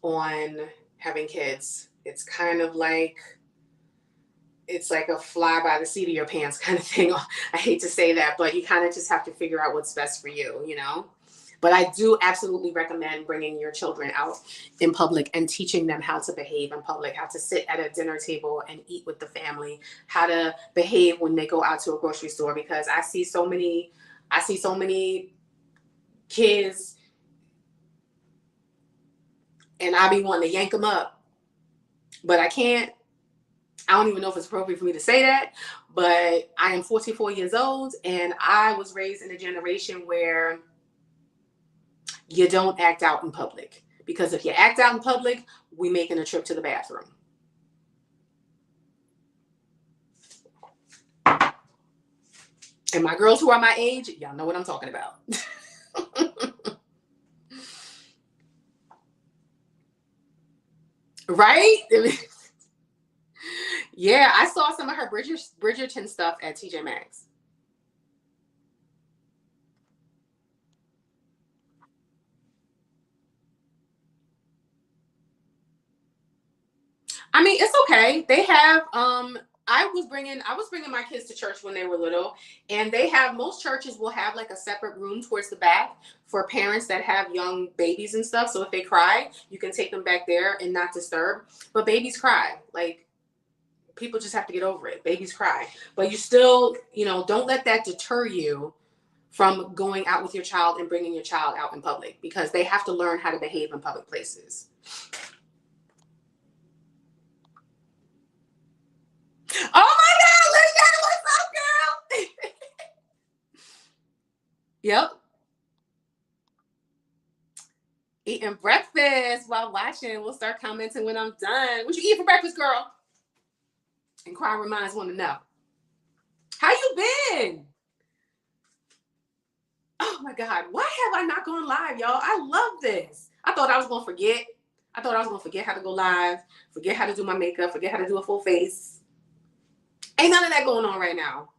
on having kids. It's kind of like, it's like a fly by the seat of your pants kind of thing. I hate to say that, but you kind of just have to figure out what's best for you, But I do absolutely recommend bringing your children out in public and teaching them how to behave in public, how to sit at a dinner table and eat with the family, how to behave when they go out to a grocery store, because I see so many kids and I be wanting to yank them up, but I can't. I don't even know if it's appropriate for me to say that, but I am 44 years old, and I was raised in a generation where you don't act out in public, because if you act out in public, we making a trip to the bathroom. And my girls who are my age, y'all know what I'm talking about. Right? Yeah, I saw some of her Bridgerton stuff at TJ Maxx. I mean, it's okay. They have I was bringing my kids to church when they were little, and most churches will have like a separate room towards the back for parents that have young babies and stuff. So if they cry, you can take them back there and not disturb. But babies cry. Like, people just have to get over it. Babies cry. But you still, don't let that deter you from going out with your child and bringing your child out in public, because they have to learn how to behave in public places. Oh my God, Linda, what's up, girl? Yep. Eating breakfast while watching. We'll start commenting when I'm done. What you eat for breakfast, girl? Inquiring minds want to know. How you been? Oh my God, why have I not gone live, y'all? I love this. I thought I was going to forget. I thought I was going to forget how to go live, forget how to do my makeup, forget how to do a full face. Ain't none of that going on right now.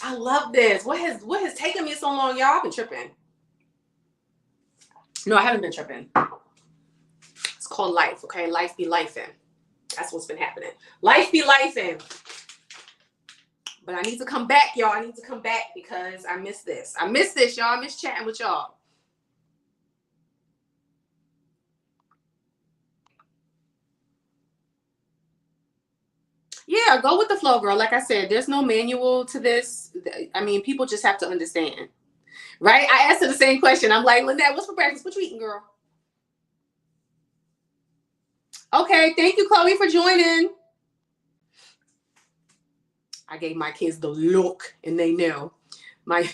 I love this. What has taken me so long, y'all? I've been tripping. No, I haven't been tripping. It's called life, okay? Life be lifing. That's what's been happening. Life be lifing. But I need to come back, y'all. I need to come back because I miss this. I miss this, y'all. I miss chatting with y'all. Yeah, go with the flow, girl. Like I said, there's no manual to this. I mean, people just have to understand. Right? I asked her the same question. I'm like, Lynette, what's for breakfast? What you eating, girl? Okay, thank you, Chloe, for joining. I gave my kids the look, and they knew. My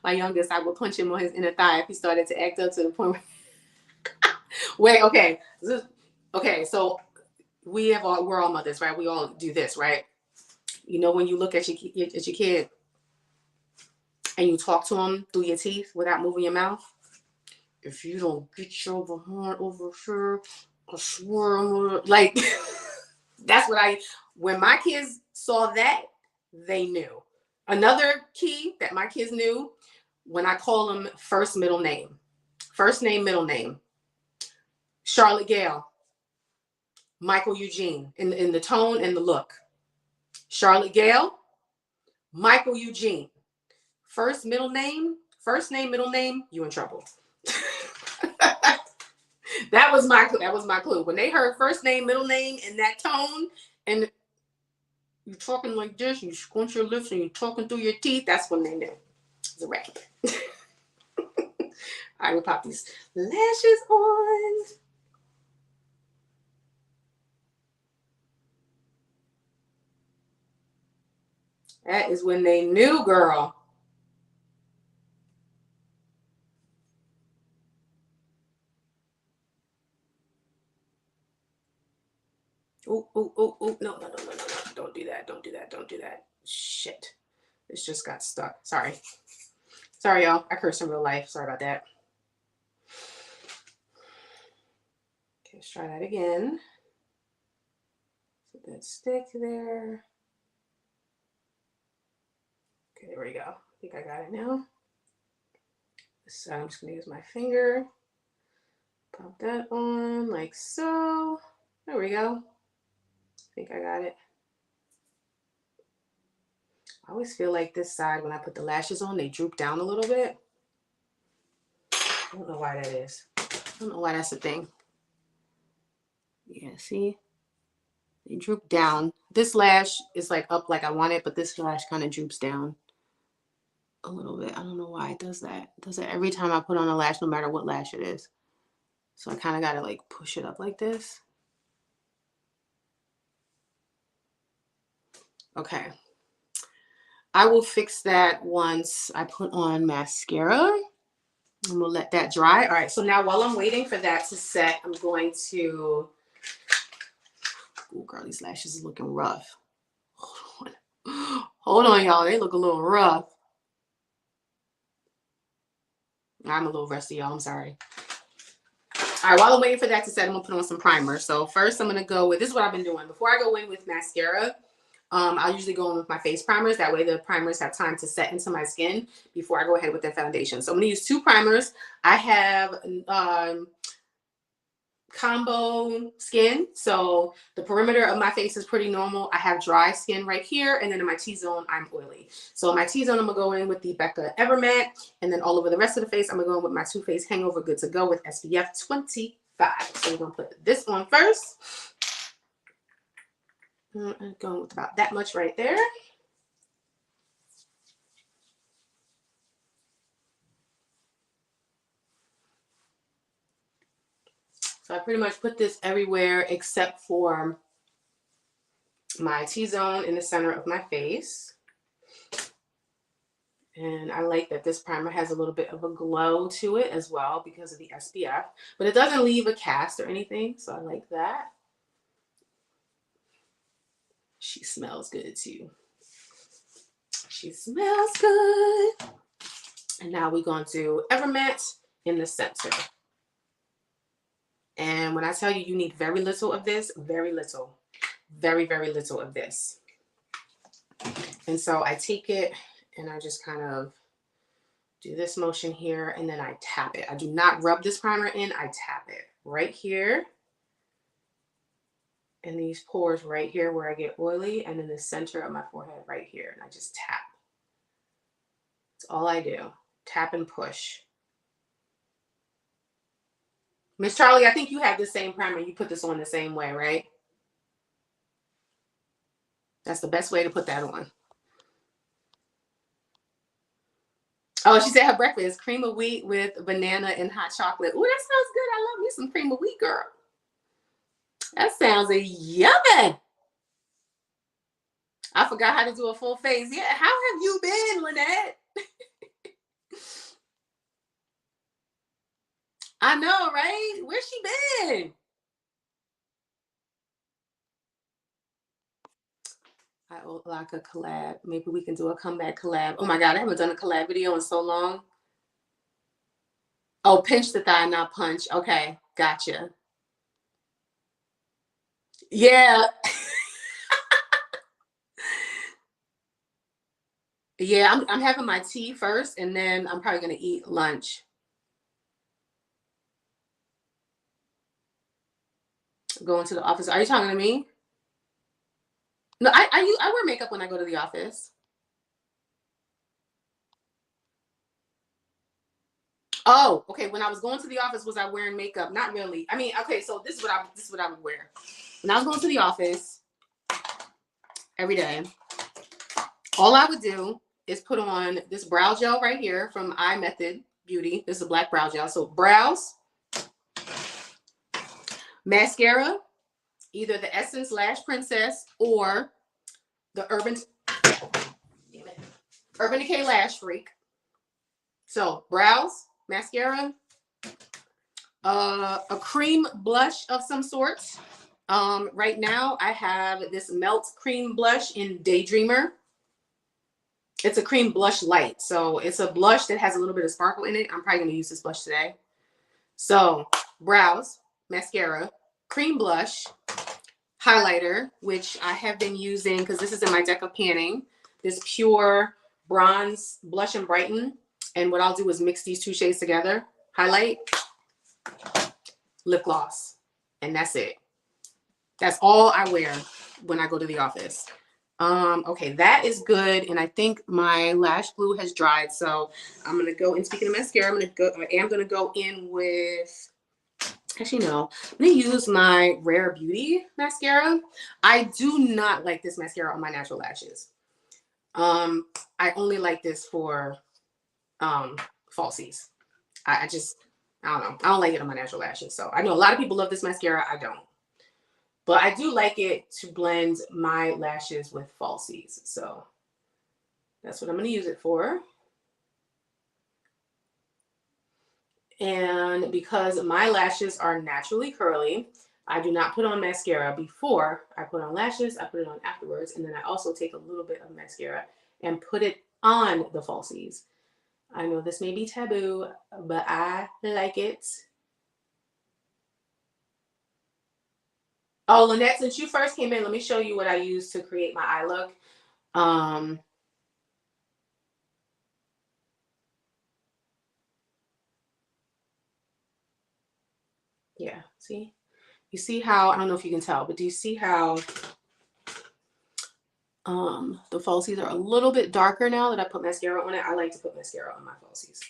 youngest, I would punch him on his inner thigh if he started to act up to the point where... Wait, okay. Okay, so we're all mothers, right? We all do this, right? You know, when you look at your kid and you talk to him through your teeth without moving your mouth, if you don't get your behind over here, I swear I'm gonna... Like, that's what when my kids saw that, they knew. Another key that my kids knew, when I call them first, middle name. First name, middle name. Charlotte Gale, Michael Eugene, in the tone and the look. Charlotte Gale, Michael Eugene. First name, middle name, you in trouble. That was my clue. When they heard first name, middle name, in that tone, and you're talking like this, and you squint your lips, and you're talking through your teeth, that's when they knew. It's a wrap. I will pop these lashes on. That is when they knew, girl. Oh, no. Don't do that. Shit. This just got stuck. Sorry, y'all. I curse in real life. Sorry about that. Okay, let's try that again. Put that stick there. Okay, there we go. I think I got it now. So I'm just gonna use my finger. Pop that on like so. There we go. I think I got it. I always feel like this side, when I put the lashes on, they droop down a little bit. I don't know why that is. I don't know why that's a thing. Yeah, see? They droop down. This lash is like up like I want it, but this lash kind of droops down a little bit. I don't know why it does that. It does that every time I put on a lash, no matter what lash it is. So I kind of got to like push it up like this. Okay. I will fix that once I put on mascara. I'm going to let that dry. All right. So now while I'm waiting for that to set, I'm going to... Oh, girl, these lashes are looking rough. Hold on, y'all. They look a little rough. I'm a little rusty, y'all. I'm sorry. All right, while I'm waiting for that to set, I'm going to put on some primer. So first I'm going to go with... This is what I've been doing. Before I go in with mascara, I'll usually go in with my face primers. That way the primers have time to set into my skin before I go ahead with the foundation. So I'm going to use two primers. I have combo skin, so the perimeter of my face is pretty normal. I have dry skin right here, and then in my T-zone I'm oily. So in my T-zone I'm gonna go in with the Becca Evermatte, and then all over the rest of the face I'm gonna go in with my Too Faced Hangover Good to Go with SPF 25. So we're gonna put this on first. I'm going with about that much right there. So I pretty much put this everywhere except for my T-zone in the center of my face. And I like that this primer has a little bit of a glow to it as well because of the SPF. But it doesn't leave a cast or anything, so I like that. She smells good too. She smells good. And now we're going to Ever Matte in the center. And when I tell you, you need very little of this, very little, very, very little of this. And so I take it and I just kind of do this motion here, and then I tap it. I do not rub this primer in, I tap it right here. And these pores right here where I get oily, and in the center of my forehead right here. And I just tap. That's all I do. Tap and push. Miss Charlie, I think you have the same primer. You put this on the same way, right? That's the best way to put that on. Oh, she said her breakfast, cream of wheat with banana and hot chocolate. Oh, that sounds good. I love me some cream of wheat, girl. That sounds yummy. I forgot how to do a full face. Yeah, how have you been, Lynette? I know, right? Where's she been? I would like a collab. Maybe we can do a comeback collab. Oh my God, I haven't done a collab video in so long. Oh, pinch the thigh, not punch. Okay, gotcha. Yeah. Yeah, I'm having my tea first, and then I'm probably gonna eat lunch. Going to the office. Are you talking to me? No, I wear makeup when I go to the office. Oh, okay. When I was going to the office, was I wearing makeup? Not really. I mean, okay. So this is what I would wear when I was going to the office every day. All I would do is put on this brow gel right here from Eye Method Beauty. This is a black brow gel. So brows, mascara, either the Essence Lash Princess or the Urban Decay Lash Freak. So brows, mascara, a cream blush of some sort. Right now I have this Melt Cream Blush in Daydreamer. It's a cream blush light. So it's a blush that has a little bit of sparkle in it. I'm probably going to use this blush today. So brows, mascara, cream blush, highlighter, which I have been using because this is in my deck of panning. This Pure Bronze Blush and Brighten. And what I'll do is mix these two shades together. Highlight, lip gloss, and that's it. That's all I wear when I go to the office. Okay, that is good. And I think my lash glue has dried. So I'm gonna go, and speaking of mascara, I am gonna go in with, actually no, I'm gonna use my Rare Beauty mascara. I do not like this mascara on my natural lashes. I only like this for falsies. I don't know. I don't like it on my natural lashes. So I know a lot of people love this mascara. I don't. But I do like it to blend my lashes with falsies. So that's what I'm going to use it for. And because my lashes are naturally curly, I do not put on mascara before I put on lashes. I put it on afterwards. And then I also take a little bit of mascara and put it on the falsies. I know this may be taboo, but I like it. Oh, Lynette, since you first came in, let me show you what I use to create my eye look. Yeah, see? You see how, I don't know if you can tell, but do you see how the falsies are a little bit darker now that I put mascara on it? I like to put mascara on my falsies.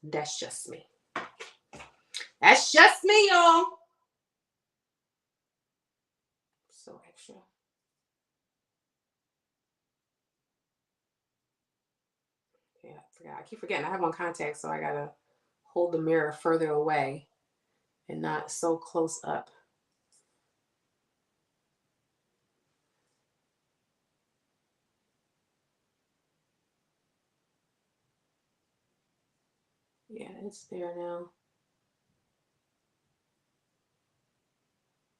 That's just me. That's just me, y'all. So extra. Yeah, I forgot. I keep forgetting. I have on contacts, so I gotta hold the mirror further away and not so close up. Yeah, it's there now.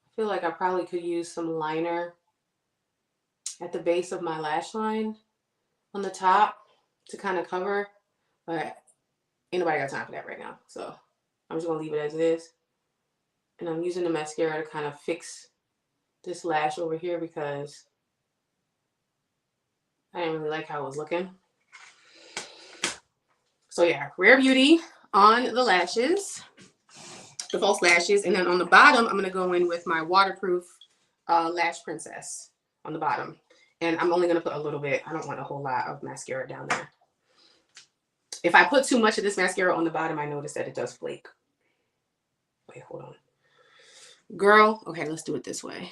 I feel like I probably could use some liner at the base of my lash line on the top to kind of cover But ain't nobody got time for that right now. So I'm just gonna leave it as it is. And I'm using the mascara to kind of fix this lash over here because I didn't really like how it was looking. So yeah, Rare Beauty on the lashes, the false lashes. And then on the bottom, I'm going to go in with my waterproof Lash Princess on the bottom. And I'm only going to put a little bit. I don't want a whole lot of mascara down there. If I put too much of this mascara on the bottom, I notice that it does flake. Wait, hold on. Girl, okay, let's do it this way.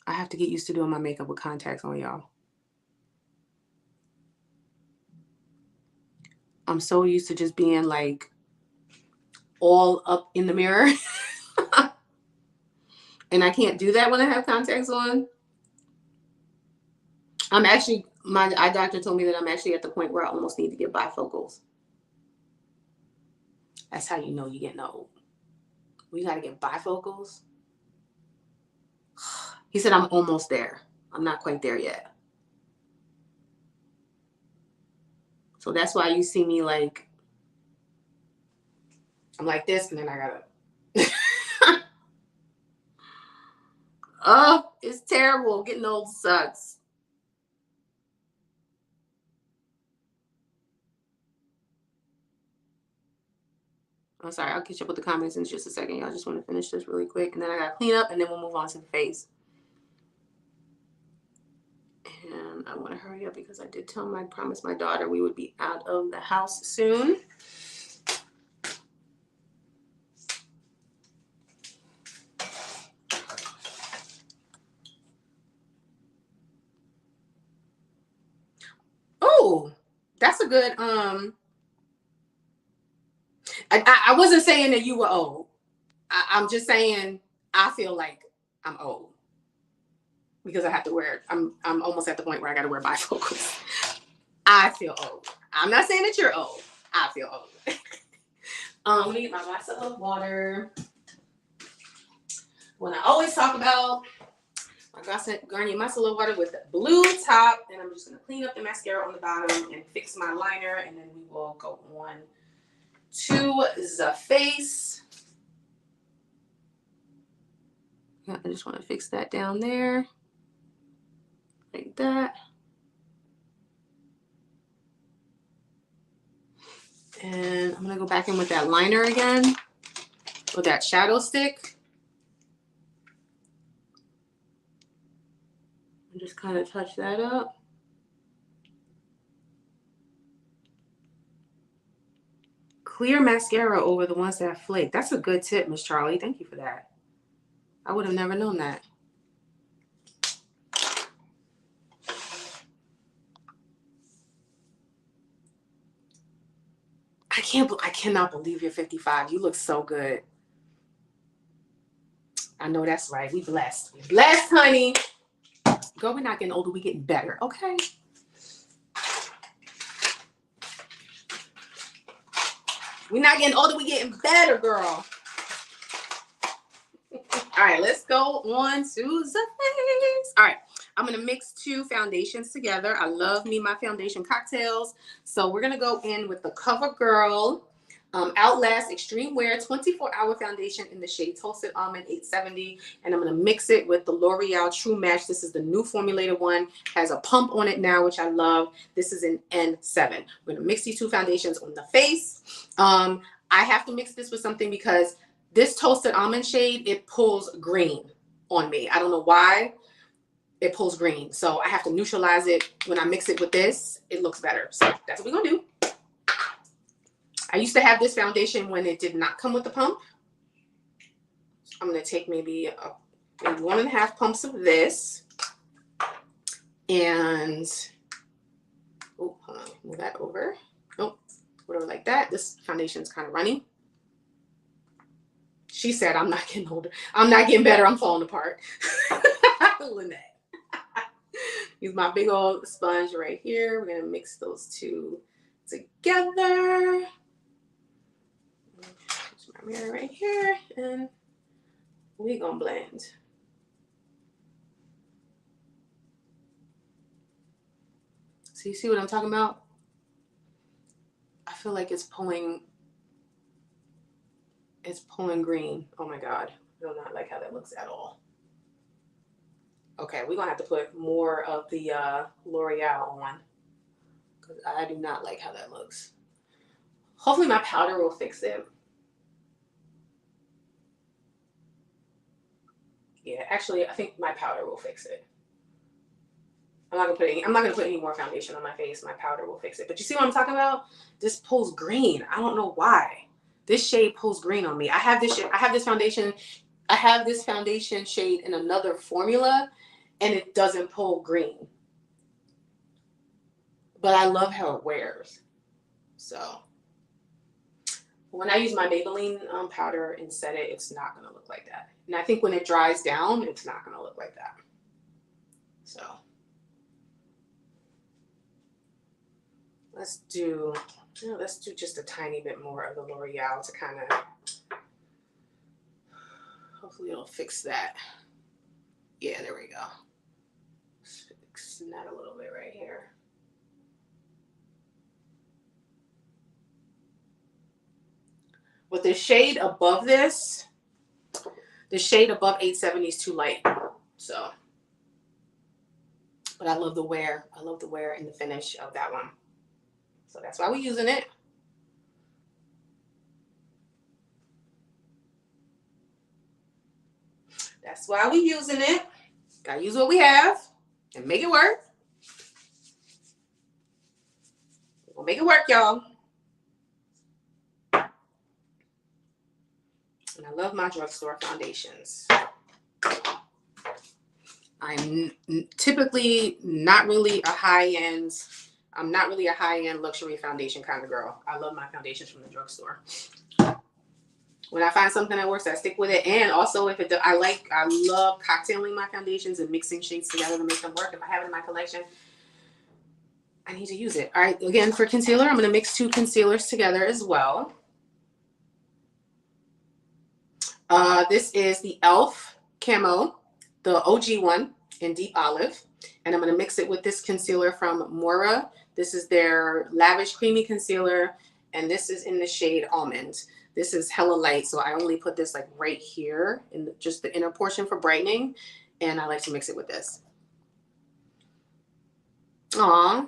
I have to get used to doing my makeup with contacts on, y'all. I'm so used to just being like all up in the mirror. And I can't do that when I have contacts on. I'm actually, my eye doctor told me that I'm actually at the point where I almost need to get bifocals. That's how you know you're getting old. We got to get bifocals. He said I'm almost there. I'm not quite there yet. So that's why you see me like, I'm like this and then I gotta. Oh, it's terrible. Getting old sucks. I'm sorry, I'll catch up with the comments in just a second. Y'all just want to finish this really quick. And then I got to clean up and then we'll move on to the face. And I want to hurry up because I did promise my daughter we would be out of the house soon. Oh, that's a good, I wasn't saying that you were old. I'm just saying I feel like I'm old because I have to wear. I'm almost at the point where I got to wear bifocals. I feel old. I'm not saying that you're old. I feel old. Let me get my glass of water. When I always talk about my Garnier Micellar water with the blue top, and I'm just gonna clean up the mascara on the bottom and fix my liner, and then we will go on to the face. I just want to fix that down there. Like that. And I'm going to go back in with that liner again. With that shadow stick. And just kind of touch that up. Clear mascara over the ones that flake. That's a good tip, Miss Charlie. Thank you for that. I would have never known that. I cannot believe you're 55. You look so good. I know that's right. We blessed. We blessed, honey. Girl, we're not getting older. We're getting better. Okay. We're not getting older. We're getting better, girl. All right, let's go on to the face. All right, I'm going to mix two foundations together. I love me my foundation cocktails. So we're going to go in with the CoverGirl Outlast Extreme Wear 24-hour foundation in the shade Toasted Almond 870. And I'm going to mix it with the L'Oreal True Match. This is the new formulated one. Has a pump on it now, which I love. This is an N7. We're going to mix these two foundations on the face. I have to mix this with something because this Toasted Almond shade, it pulls green on me. I don't know why it pulls green. So I have to neutralize it. When I mix it with this, it looks better. So that's what we're going to do. I used to have this foundation when it did not come with the pump. I'm going to take maybe 1.5 pumps of this. And, oh, hold on, move that over. Oh, whatever like that. This foundation is kind of runny. She said, I'm not getting older. I'm not getting better. I'm falling apart. Lynette. Use my big old sponge right here. We're going to mix those two together. Use my mirror right here. And we're going to blend. So you see what I'm talking about? I feel like it's pulling green. Oh my God. I do not like how that looks at all. Okay, we're gonna have to put more of the L'Oreal on because I do not like how that looks. Hopefully my powder will fix it. Yeah, actually I think my powder will fix it. I'm not gonna put any more foundation on my face. My powder will fix it. But you see what I'm talking about? This pulls green. I don't know why. This shade pulls green on me. I have this foundation. I have this foundation shade in another formula, and it doesn't pull green. But I love how it wears. So when I use my Maybelline powder and set it, it's not gonna look like that. And I think when it dries down, it's not gonna look like that. So let's do just a tiny bit more of the L'Oreal to kind of, hopefully it'll fix that. Yeah, there we go. Fixing that a little bit right here. But the shade above this, the shade above 870 is too light. So, but I love the wear. I love the wear and the finish of that one. So that's why we're using it. That's why we're using it. Gotta use what we have and make it work. We'll make it work, y'all. And I love my drugstore foundations. I'm typically not really a high-end, I'm not really a high-end luxury foundation kind of girl. I love my foundations from the drugstore. When I find something that works, I stick with it. And also, if it does, I love cocktailing my foundations and mixing shades together to make them work. If I have it in my collection, I need to use it. All right, again, for concealer, I'm going to mix 2 concealers together as well. This is the e.l.f. Camo, the OG one in Deep Olive. And I'm going to mix it with this concealer from Mora. This is their Lavish Creamy Concealer. And this is in the shade Almond. This is hella light, so I only put this like right here in just the inner portion for brightening. And I like to mix it with this. Aw.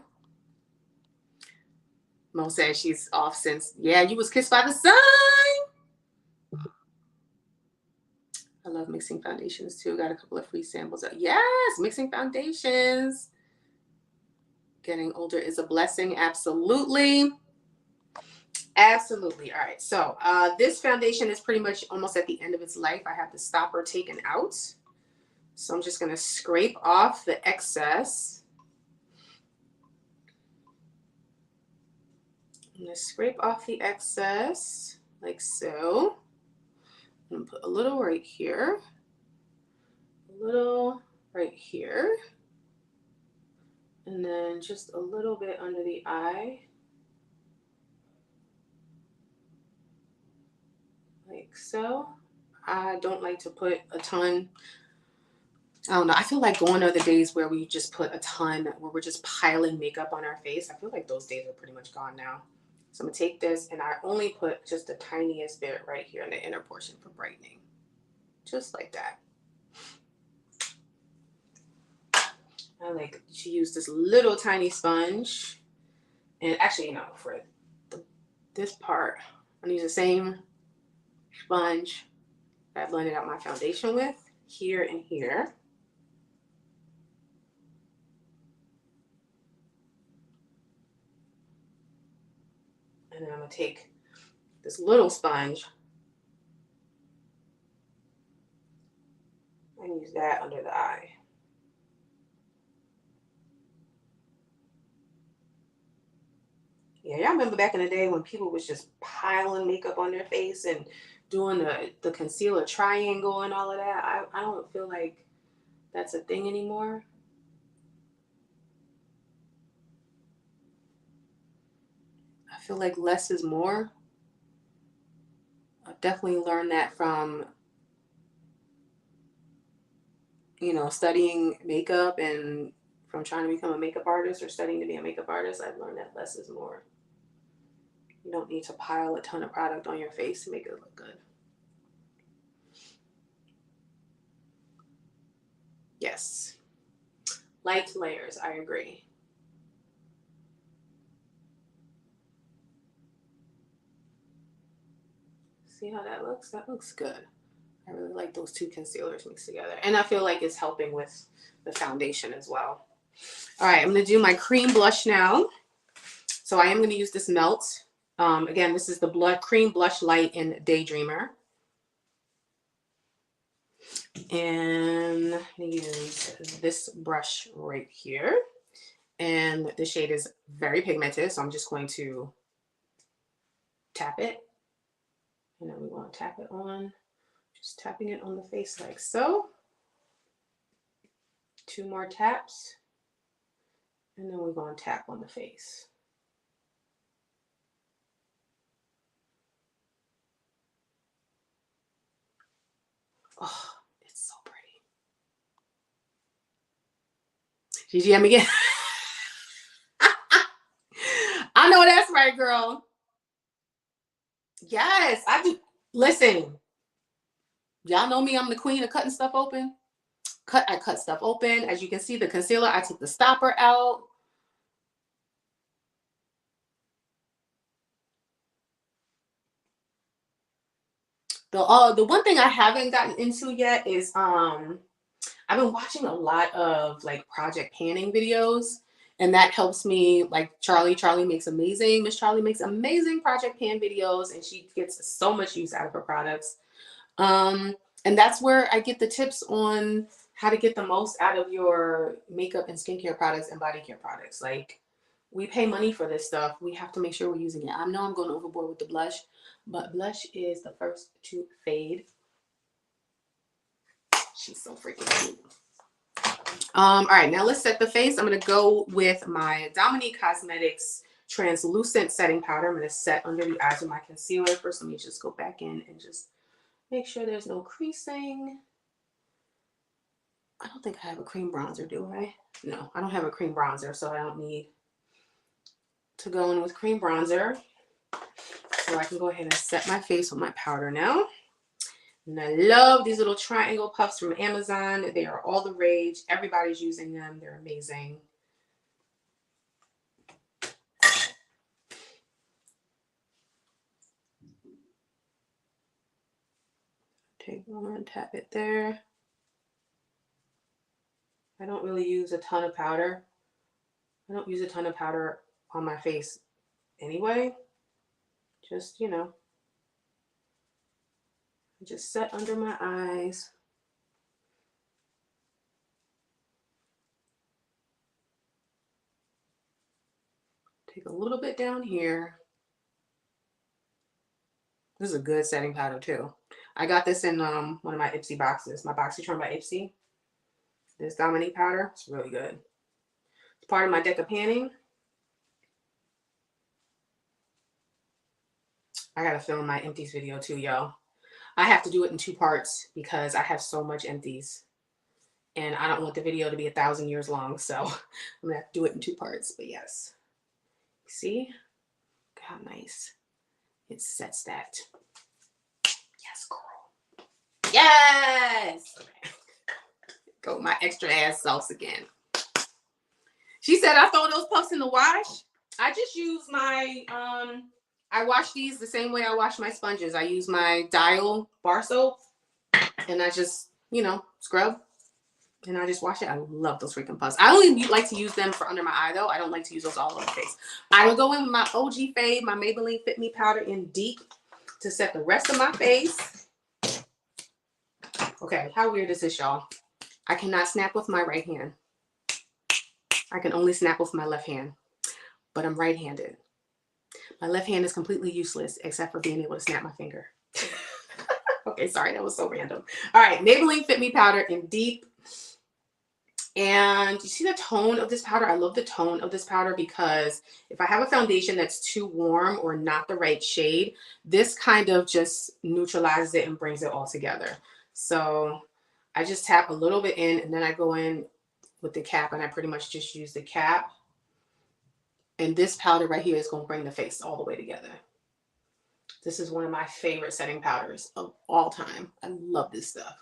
Mo says she's off since, yeah, you was kissed by the sun. I love mixing foundations too. Got a couple of free samples. Yes, mixing foundations. Getting older is a blessing. Absolutely. Absolutely. All right. So this foundation is pretty much almost at the end of its life. I have the stopper taken out. So I'm just going to scrape off the excess. I'm going to scrape off the excess like so. I'm going to put a little right here. A little right here. And then just a little bit under the eye. Like so. I don't like to put a ton. I don't know. I feel like going are the days where we just put a ton, where we're just piling makeup on our face. I feel like those days are pretty much gone now. So I'm going to take this and I only put just the tiniest bit right here in the inner portion for brightening. Just like that. I like to use this little tiny sponge. And actually, you know, for this part, I'm going to use the same sponge that I blended out my foundation with, here and here. And then I'm going to take this little sponge and use that under the eye. Yeah, y'all remember back in the day when people was just piling makeup on their face and doing the concealer triangle and all of that? I don't feel like that's a thing anymore. I feel like less is more. I've definitely learned that from, you know, studying makeup and from trying to become a makeup artist or studying to be a makeup artist, I've learned that less is more. You don't need to pile a ton of product on your face to make it look good. Yes. Light layers, I agree. See how that looks? That looks good. I really like those two concealers mixed together. And I feel like it's helping with the foundation as well. All right, I'm going to do my cream blush now. So I am going to use this Melt. Again, this is the Cream Blush Light in Daydreamer. And I'm going to use this brush right here. And the shade is very pigmented, so I'm just going to tap it. And then we want to tap it on. Just tapping it on the face like so. 2 more taps. And then we're going to tap on the face. Oh, it's so pretty. Gigi, I'm again. I know that's right, girl. Yes, I do. Listen, y'all know me. I'm the queen of cutting stuff open. I cut stuff open. As you can see, the concealer, I took the stopper out. The one thing I haven't gotten into yet is I've been watching a lot of like project panning videos, and that helps me. Like Charlie makes amazing. Miss Charlie makes amazing project pan videos, and she gets so much use out of her products. And that's where I get the tips on how to get the most out of your makeup and skincare products and body care products. Like, we pay money for this stuff. We have to make sure we're using it. I know I'm going overboard with the blush, but blush is the first to fade. She's so freaking cute. All right, now let's set the face. I'm going to go with my Dominique Cosmetics translucent setting powder. I'm going to set under the eyes with my concealer. First, let me just go back in and just make sure there's no creasing. I don't think I have a cream bronzer, do I? No, I don't have a cream bronzer, so I don't need to go in with cream bronzer. So I can go ahead and set my face with my powder now. And I love these little triangle puffs from Amazon. They are all the rage. Everybody's using them. They're amazing. Take one, tap it there. I don't really use a ton of powder. I don't use a ton of powder on my face anyway. Just, you know, just set under my eyes. Take a little bit down here. This is a good setting powder too. I got this in one of my Ipsy boxes. My BoxyCharm by Ipsy. This Dominique powder. It's really good. It's part of my deck of panning. I gotta film my empties video too, y'all. I have to do it in 2 parts because I have so much empties. And I don't want the video to be 1,000 years long. So I'm gonna have to do it in 2 parts. But yes. See? Look how nice it sets that. Yes, girl. Yes! Okay. Go with my extra ass sauce again. She said I throw those puffs in the wash. I just use my, I wash these the same way I wash my sponges. I use my Dial bar soap and I just, you know, scrub and I just wash it. I love those freaking puffs. I only like to use them for under my eye though. I don't like to use those all over the face. I will go in with my OG fade, my Maybelline Fit Me powder in Deep to set the rest of my face. Okay, how weird is this, y'all? I cannot snap with my right hand. I can only snap with my left hand, but I'm right-handed. My left hand is completely useless except for being able to snap my finger. Okay, sorry, that was so random. All right, Maybelline Fit Me powder in Deep. And you see the tone of this powder? I love the tone of this powder because if I have a foundation that's too warm or not the right shade, this kind of just neutralizes it and brings it all together. So I just tap a little bit in and then I go in with the cap, and I pretty much just use the cap. And this powder right here is going to bring the face all the way together. This is one of my favorite setting powders of all time. I love this stuff.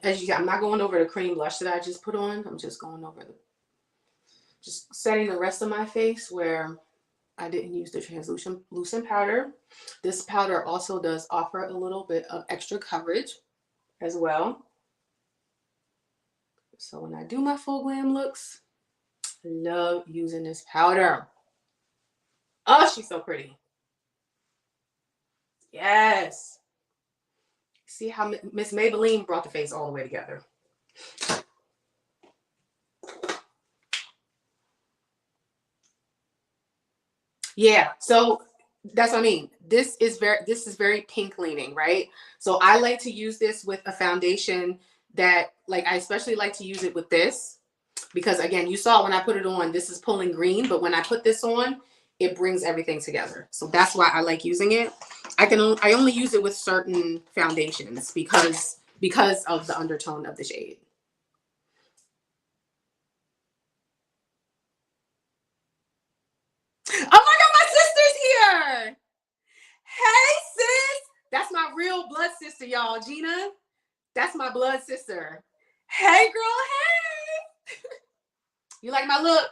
As you can, I'm not going over the cream blush that I just put on. I'm just going over just setting the rest of my face where I didn't use the translucent powder. This powder also does offer a little bit of extra coverage as well. So when I do my full glam looks, I love using this powder. Oh, she's so pretty. Yes. See how Miss Maybelline brought the face all the way together. Yeah, so that's what I mean. This is very pink leaning, right? So I like to use this with a foundation that, like, I especially like to use it with this because, again, you saw when I put it on, this is pulling green, but when I put this on, it brings everything together. So that's why I like using it. I only use it with certain foundations because of the undertone of the shade. Oh my God, my sister's here. Hey, sis. That's my real blood sister, y'all. Gina, that's my blood sister. Hey, girl. Hey. You like my look?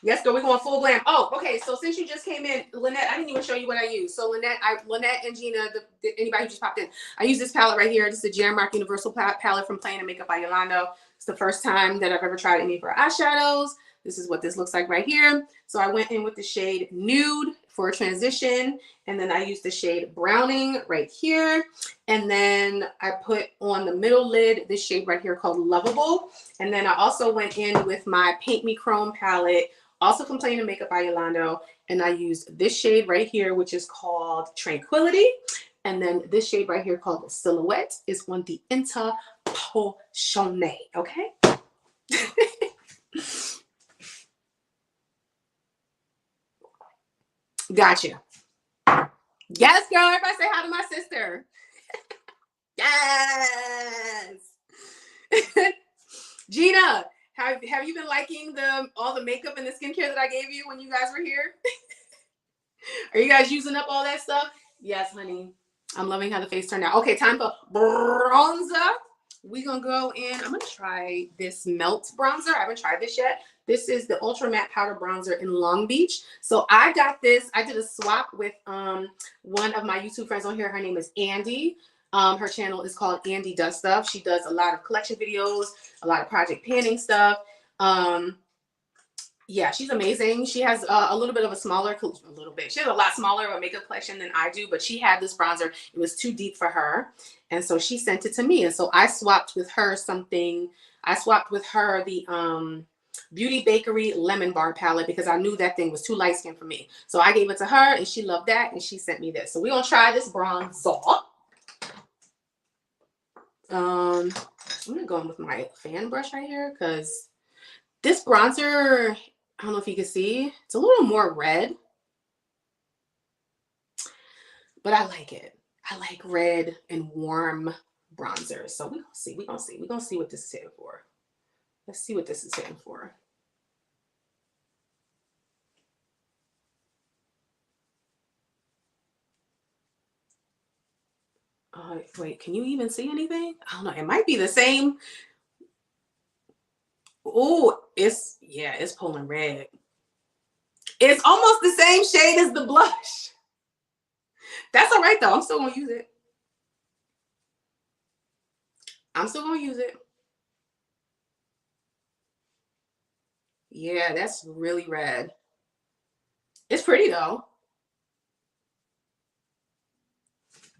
Yes, girl, we're going full glam. Oh, okay. So since you just came in, Lynette, I didn't even show you what I use. So Lynette and Gina, anybody who just popped in, I use this palette right here. This is a Jamrock Universal palette from Playing and Makeup by Yolanda. It's the first time that I've ever tried any of her eyeshadows. This is what this looks like right here. So I went in with the shade Nude for a transition. And then I used the shade Browning right here. And then I put on the middle lid this shade right here called Lovable. And then I also went in with my Paint Me Chrome palette, also from Playing and Makeup by Yolanda. And I used this shade right here, which is called Tranquility. And then this shade right here called Silhouette is on the Interposition. Okay? Gotcha. Yes, girl. Everybody say hi to my sister. Yes. Gina, have you been liking all the makeup and the skincare that I gave you when you guys were here? Are you guys using up all that stuff? Yes, honey. I'm loving how the face turned out. Okay, time for bronzer. We're going to go in. I'm going to try this Melt bronzer. I haven't tried this yet. This is the Ultra Matte Powder Bronzer in Long Beach. So I got this. I did a swap with one of my YouTube friends on here. Her name is Andy. Her channel is called Andy Does Stuff. She does a lot of collection videos, a lot of project panning stuff. Yeah, she's amazing. She has a little bit of she has a lot smaller of a makeup collection than I do, but she had this bronzer. It was too deep for her. And so she sent it to me. And so I swapped with her the Beauty Bakery Lemon Bar palette because I knew that thing was too light skin for me. So I gave it to her and she loved that and she sent me this. So we're going to try this bronzer. I'm going to go in with my fan brush right here because this bronzer, I don't know if you can see, it's a little more red, but I like it. I like red and warm bronzers. So we're going to see what this is hitting for. Let's see what this is hitting for. Wait, can you even see anything? I don't know. It might be the same. Oh, it's pulling red. It's almost the same shade as the blush. That's all right, though. I'm still going to use it. Yeah, that's really red. It's pretty, though.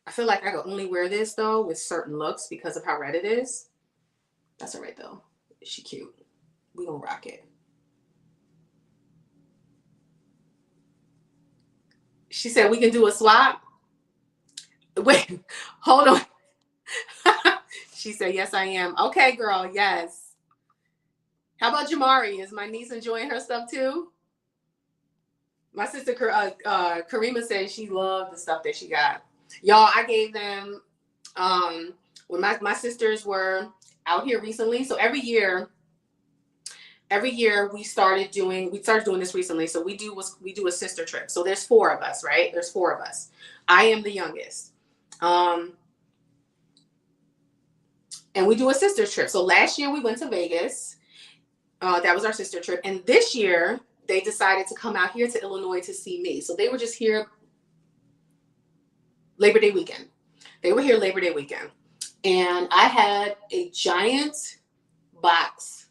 I feel like I could only wear this, though, with certain looks because of how red it is. That's all right, though. She cute. We gonna rock it. She said we can do a swap. Wait, hold on. She said, yes, I am. Okay, girl, yes. How about Jamari? Is my niece enjoying her stuff too? My sister Karima said she loved the stuff that she got. Y'all, I gave them when my sisters were out here recently. So every year we started doing this recently. So we do a sister trip. So there's 4 of us, right? There's 4 of us. I am the youngest. And we do a sister trip. So last year we went to Vegas. That was our sister trip. And this year they decided to come out here to Illinois to see me. So they were just here Labor Day weekend. They were here Labor Day weekend. And I had a giant box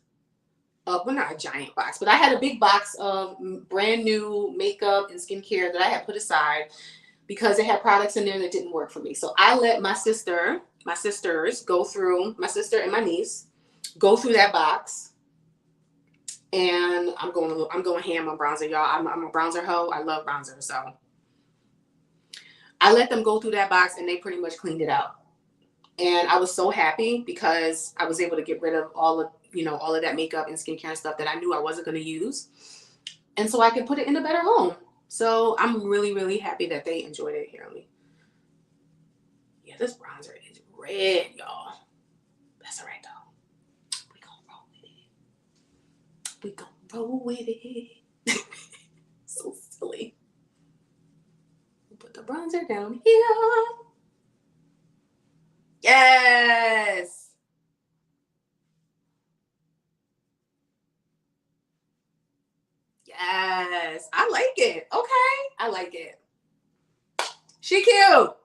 of, well, not a giant box, but I had a big box of brand new makeup and skincare that I had put aside because it had products in there that didn't work for me. So I let my sisters go through, my sister and my niece go through that box. And I'm going ham on bronzer, y'all. I'm a bronzer hoe. I love bronzer. So I let them go through that box and they pretty much cleaned it out. And I was so happy because I was able to get rid of all of that makeup and skincare and stuff that I knew I wasn't going to use. And so I could put it in a better home. So I'm really, really happy that they enjoyed it. Here, yeah, this bronzer is red, y'all. That's all right, though. We gonna roll with it. We gonna roll with it. So silly. Put the bronzer down here. Yes. Yes. I like it. Okay. I like it. She cute.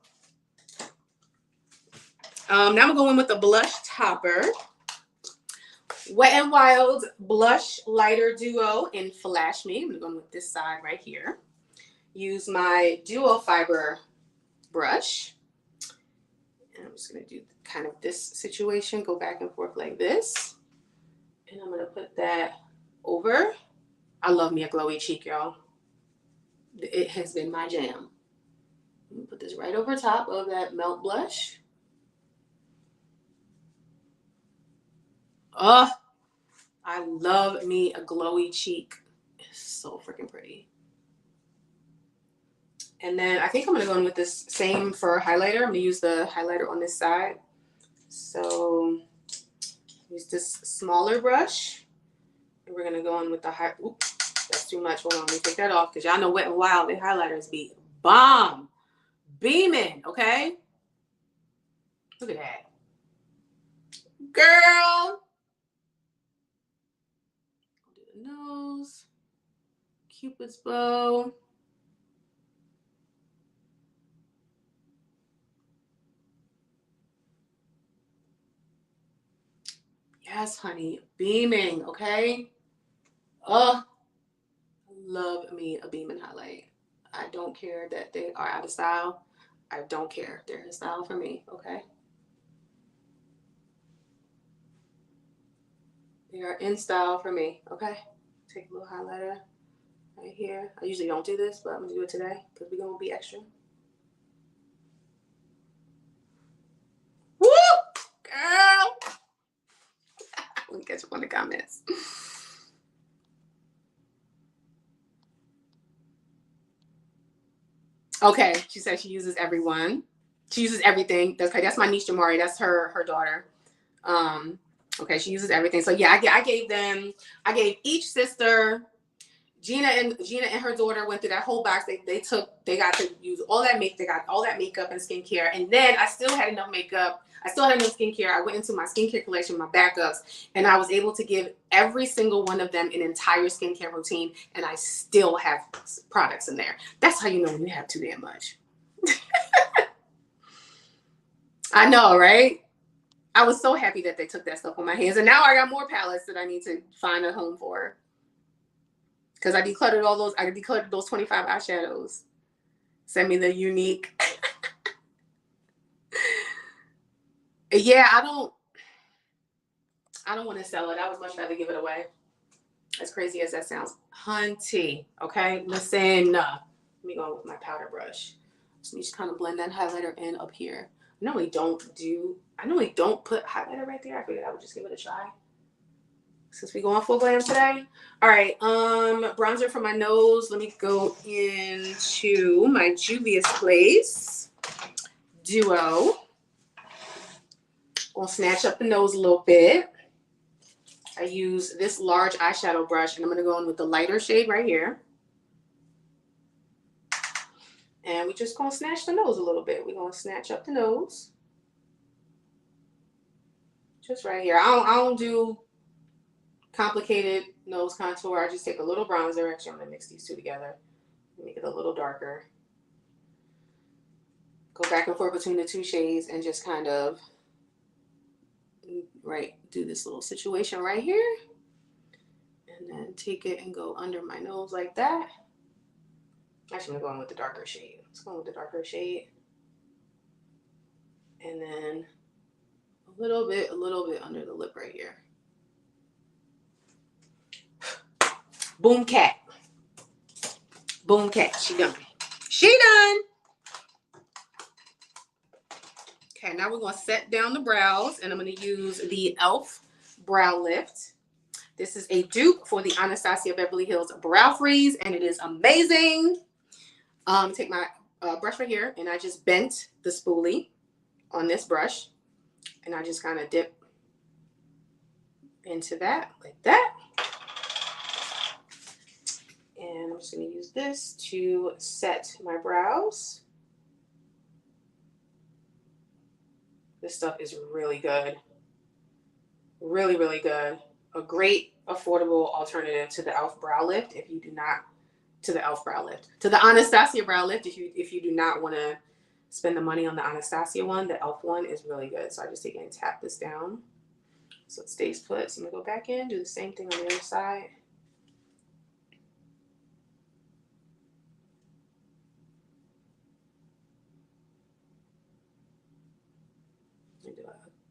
Now I'm going with the blush topper. Wet n Wild Blush Lighter Duo in Flash Me. I'm going to go with this side right here. Use my Duo Fiber brush. And I'm just going to do kind of this situation. Go back and forth like this. And I'm going to put that over. I love me a glowy cheek, y'all. It has been my jam. I'm going to put this right over top of that Melt Blush. Oh, I love me a glowy cheek. It's so freaking pretty. And then I think I'm going to go in with this same for highlighter. I'm going to use the highlighter on this side. So use this smaller brush. And we're going to go in with the oops, that's too much. Hold on, let me take that off because y'all know Wet n Wild, the highlighters be bomb. Beaming, okay? Look at that. Girl. Do the nose. Cupid's bow. Yes, honey. Beaming, okay? Oh, love me a beaming highlight. I don't care that they are out of style. I don't care. They're in style for me, okay? They are in style for me, okay? Take a little highlighter right here. I usually don't do this, but I'm going to do it today because we're going to be extra. Woo! Girl! Let me catch up on the comments. Okay, she said she uses everyone. She uses everything. That's my niece Jamari. That's her daughter. Okay, she uses everything. So yeah, I gave each sister, Gina and her daughter went through that whole box. They got to use all that they got all that makeup and skincare. And then I still had enough makeup. I still had enough skincare. I went into my skincare collection, my backups, and I was able to give every single one of them an entire skincare routine. And I still have products in there. That's how you know when you have too damn much. I know, right? I was so happy that they took that stuff on my hands. And now I got more palettes that I need to find a home for. Because I decluttered those 25 eyeshadows. Send me the unique. Yeah, I don't want to sell it. I would much rather give it away. As crazy as that sounds. Hunty. Okay, listen. Let me go with my powder brush. So you just kind of blend that highlighter in up here. normally don't put highlighter right there. I figured I would just give it a try. Since we go on full glam today. All right, bronzer for my nose. Let me go into my Juvia's Place Duo. We'll snatch up the nose a little bit. I use this large eyeshadow brush, and I'm going to go in with the lighter shade right here. And we're just going to snatch the nose a little bit. We're going to snatch up the nose. Just right here. I don't do complicated nose contour. I just take a little bronzer. Actually, I'm going to mix these two together. Make it a little darker. Go back and forth between the two shades and just kind of, do this little situation right here. And then take it and go under my nose like that. Actually, I'm going with the darker shade. Let's go with the darker shade. And then a little bit under the lip right here. Boom cat. Boom cat. She done. She done. Okay, now we're going to set down the brows, and I'm going to use the e.l.f. Brow Lift. This is a dupe for the Anastasia Beverly Hills Brow Freeze, and it is amazing. Take my brush right here, and I just bent the spoolie on this brush, and I just kind of dip into that like that. And I'm just going to use this to set my brows. This stuff is really good. Really, really good. A great affordable alternative to the e.l.f. Brow Lift if you do not, to the e.l.f. Brow Lift. To the Anastasia Brow Lift if you do not want to spend the money on the Anastasia one, the e.l.f. one is really good. So I just take it and tap this down so it stays put. So I'm going to go back in, do the same thing on the other side.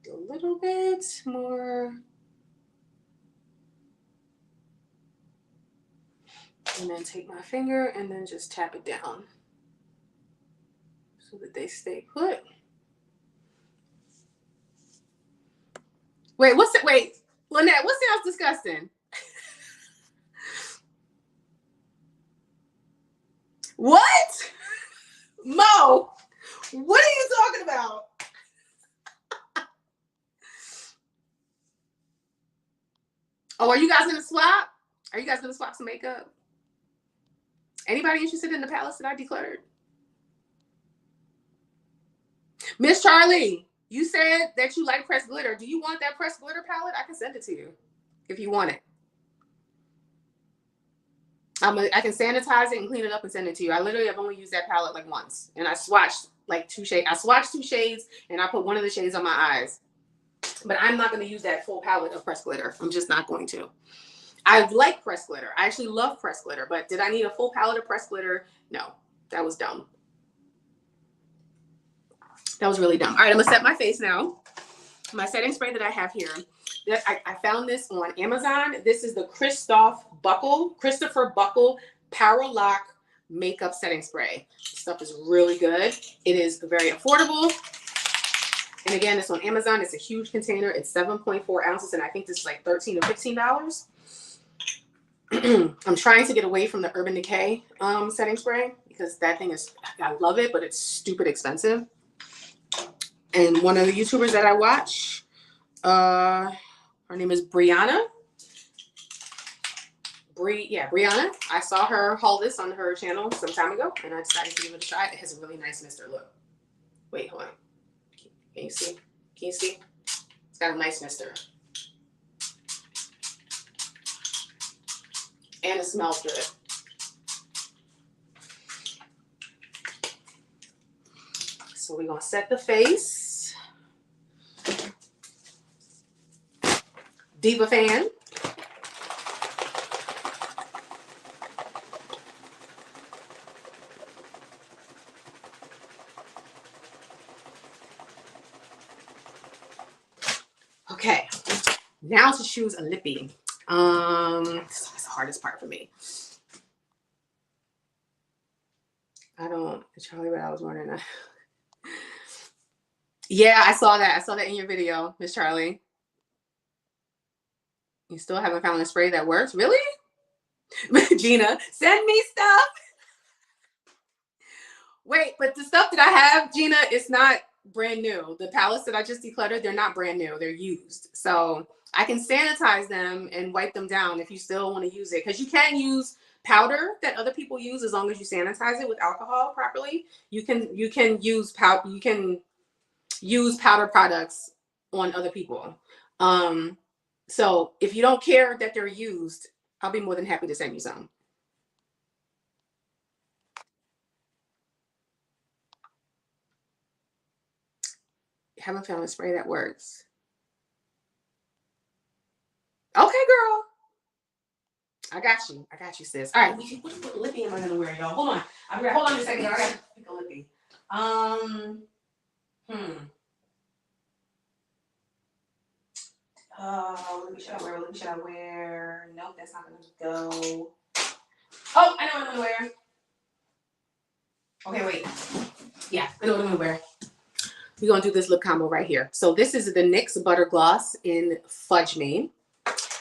Do a little bit more. And then take my finger and then just tap it down so that they stay put. Wait, Lynette, what sounds disgusting? What? Mo, what are you talking about? Oh, are you guys gonna swap? Are you guys gonna swap some makeup? Anybody interested in the palettes that I decluttered? Miss Charlie, you said that you like pressed glitter. Do you want that pressed glitter palette? I can send it to you if you want it. I can sanitize it and clean it up and send it to you. I literally have only used that palette like once, and I swatched like two shades. I swatched two shades, and I put one of the shades on my eyes. But I'm not going to use that full palette of pressed glitter. I'm just not going to. I like pressed glitter. I actually love pressed glitter, but did I need a full palette of pressed glitter? No, that was dumb. That was really dumb. All right, I'm gonna set my face now. My setting spray that I have here, I found this on Amazon. This is the Christopher Buckle Power Lock Makeup Setting Spray. This stuff is really good. It is very affordable. And again, it's on Amazon. It's a huge container. It's 7.4 ounces, and I think this is like $13 or $15. I'm trying to get away from the Urban Decay setting spray because that thing is, I love it, but it's stupid expensive. And one of the YouTubers that I watch, her name is Brianna. Brianna. I saw her haul this on her channel some time ago, and I decided to give it a try. It has a really nice mister. Look. Wait, hold on. Can you see? Can you see? It's got a nice mister. And it smells good. So we're going to set the face. Diva Fan. Okay, now to choose a lippy. This is the hardest part for me. Charlie, what I was wondering. Yeah, I saw that. I saw that in your video, Miss Charlie. You still haven't found a spray that works? Really? Gina, send me stuff. Wait, but the stuff that I have, Gina, it's not brand new. The palettes that I just decluttered, they're not brand new. They're used. So I can sanitize them and wipe them down if you still want to use it. Because you can use powder that other people use as long as you sanitize it with alcohol properly. You can use powder products on other people. Um, so if you don't care that they're used, I'll be more than happy to send you some. Haven't found a spray that works. Okay, girl. I got you. I got you, sis. All right. What lippy am I gonna wear, y'all? Hold on. Hold on a second. I gotta pick a lippy. Hmm. What should I wear? What should I wear? Nope, that's not gonna go. Oh, I know what I'm gonna wear. Okay, wait. Yeah, I know what I'm gonna wear. We're gonna do this lip combo right here. So this is the NYX Butter Gloss in Fudge Me.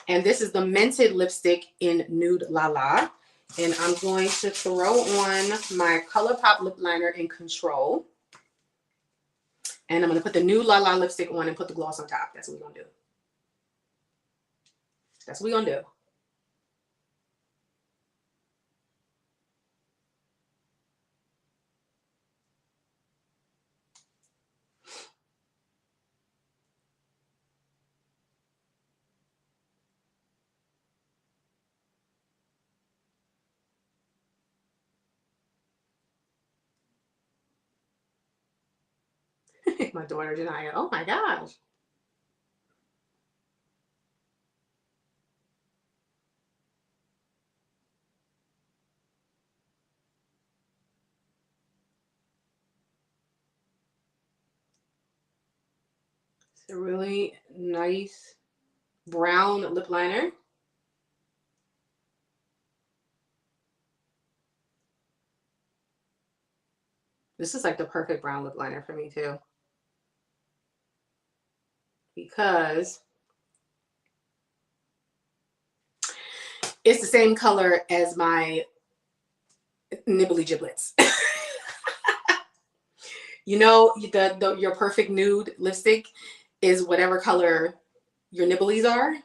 And this is the Mented lipstick in Nude La La. And I'm going to throw on my ColourPop lip liner in Control. And I'm going to put the Nude La La lipstick on and put the gloss on top. That's what we're going to do. That's what we're going to do. My daughter Janaya. Oh my gosh. It's a really nice brown lip liner. This is like the perfect brown lip liner for me too. Because it's the same color as my nibbly giblets. You know, your perfect nude lipstick is whatever color your nibblies are.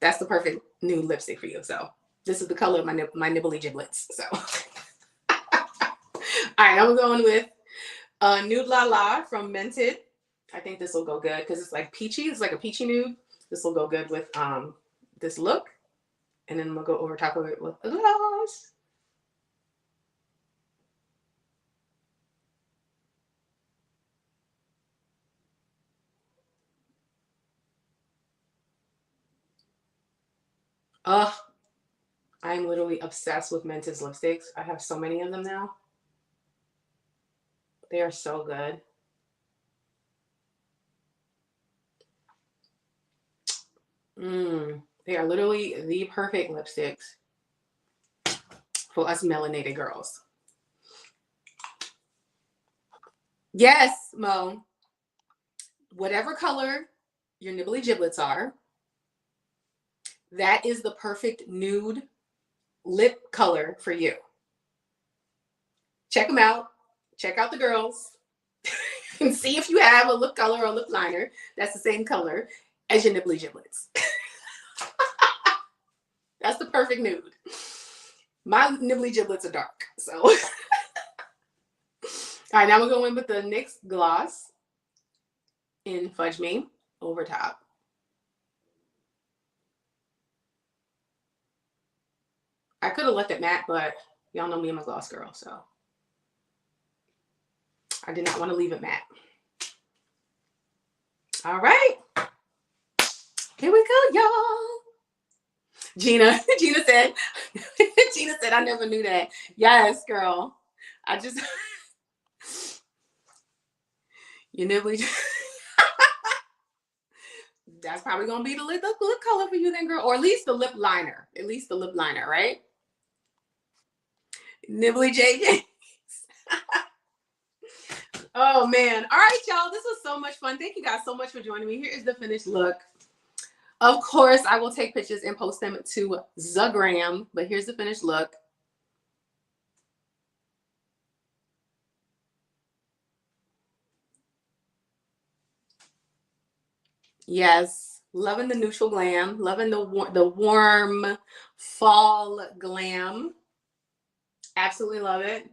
That's the perfect nude lipstick for you. So this is the color of my nibbly giblets. So all right, I'm going with Nude La La from Mented. I think this will go good because it's like peachy. It's like a peachy nude. This will go good with this look. And then we'll go over top of it with a gloss. Ugh, I'm literally obsessed with Mented's lipsticks. I have so many of them now. They are so good. They are literally the perfect lipsticks for us melanated girls. Yes, Mo. Whatever color your nibbly giblets are, that is the perfect nude lip color for you. Check them out. Check out the girls. And see if you have a lip color or lip liner that's the same color as your nibbly giblets. That's the perfect nude. My nibbly giblets are dark, so. All right, now we're going with the NYX gloss in Fudge Me over top. I could have left it matte, but y'all know me, I'm a gloss girl, so I did not want to leave it matte. All right, here we go, y'all. Gina said, Gina said, I never knew that. Yes, girl. I just, you nibbly. That's probably gonna be the lip color for you then, girl, or at least the lip liner. At least the lip liner, right? Nibbly JJ. Oh man. All right, y'all. This was so much fun. Thank you guys so much for joining me. Here is the finished look. Of course, I will take pictures and post them to the gram, but here's the finished look. Yes, loving the neutral glam, loving the warm fall glam. Absolutely love it.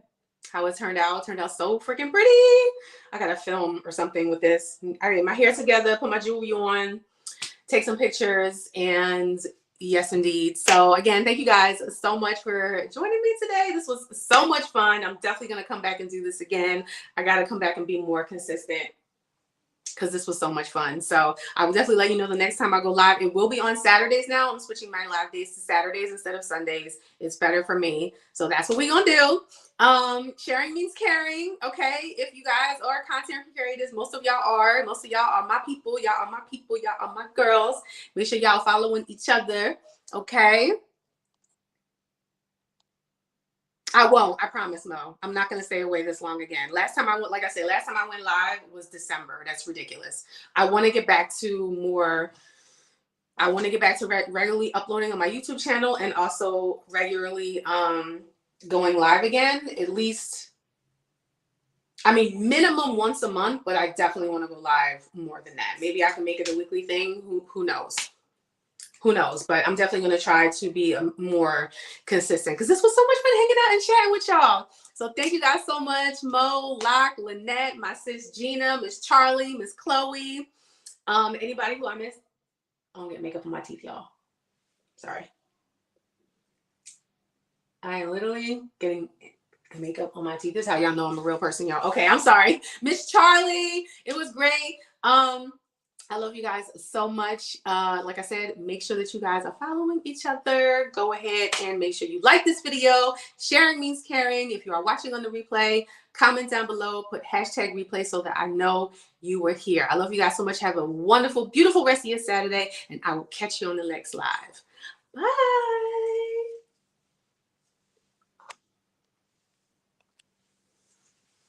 How it turned out so freaking pretty. I gotta film or something with this. I get my hair together, put my jewelry on, take some pictures, and yes, indeed. So again, thank you guys so much for joining me today. This was so much fun. I'm definitely gonna come back and do this again. I gotta come back and be more consistent because this was so much fun. So I will definitely let you know the next time I go live. It will be on Saturdays now. I'm switching my live days to Saturdays instead of Sundays. It's better for me. So that's what we're gonna do. Sharing means caring. Okay. If you guys are content creators, most of y'all are my people. Y'all are my people. Y'all are my girls. Make sure y'all following each other. Okay. I won't. I promise, Mo. I'm not going to stay away this long again. Last time I went, like I said, last time I went live was December. That's ridiculous. I want to get back to more. I want to get back to regularly uploading on my YouTube channel and also regularly going live again. At least, I mean, minimum once a month, but I definitely want to go live more than that. Maybe I can make it a weekly thing. Who knows? Who knows? But I'm definitely going to try to be more consistent because this was so much fun hanging out and chatting with y'all. So thank you guys so much. Mo, Locke, Lynette, my sis Gina, Miss Charlie, Miss Chloe. Anybody who I missed? I don't get makeup on my teeth, y'all. Sorry. I am literally getting makeup on my teeth. This is how y'all know I'm a real person, y'all. Okay, I'm sorry. Miss Charlie, it was great. I love you guys so much. Like I said, make sure that you guys are following each other. Go ahead and make sure you like this video. Sharing means caring. If you are watching on the replay, comment down below, put hashtag replay so that I know you were here. I love you guys so much. Have a wonderful, beautiful rest of your Saturday, and I will catch you on the next live. Bye.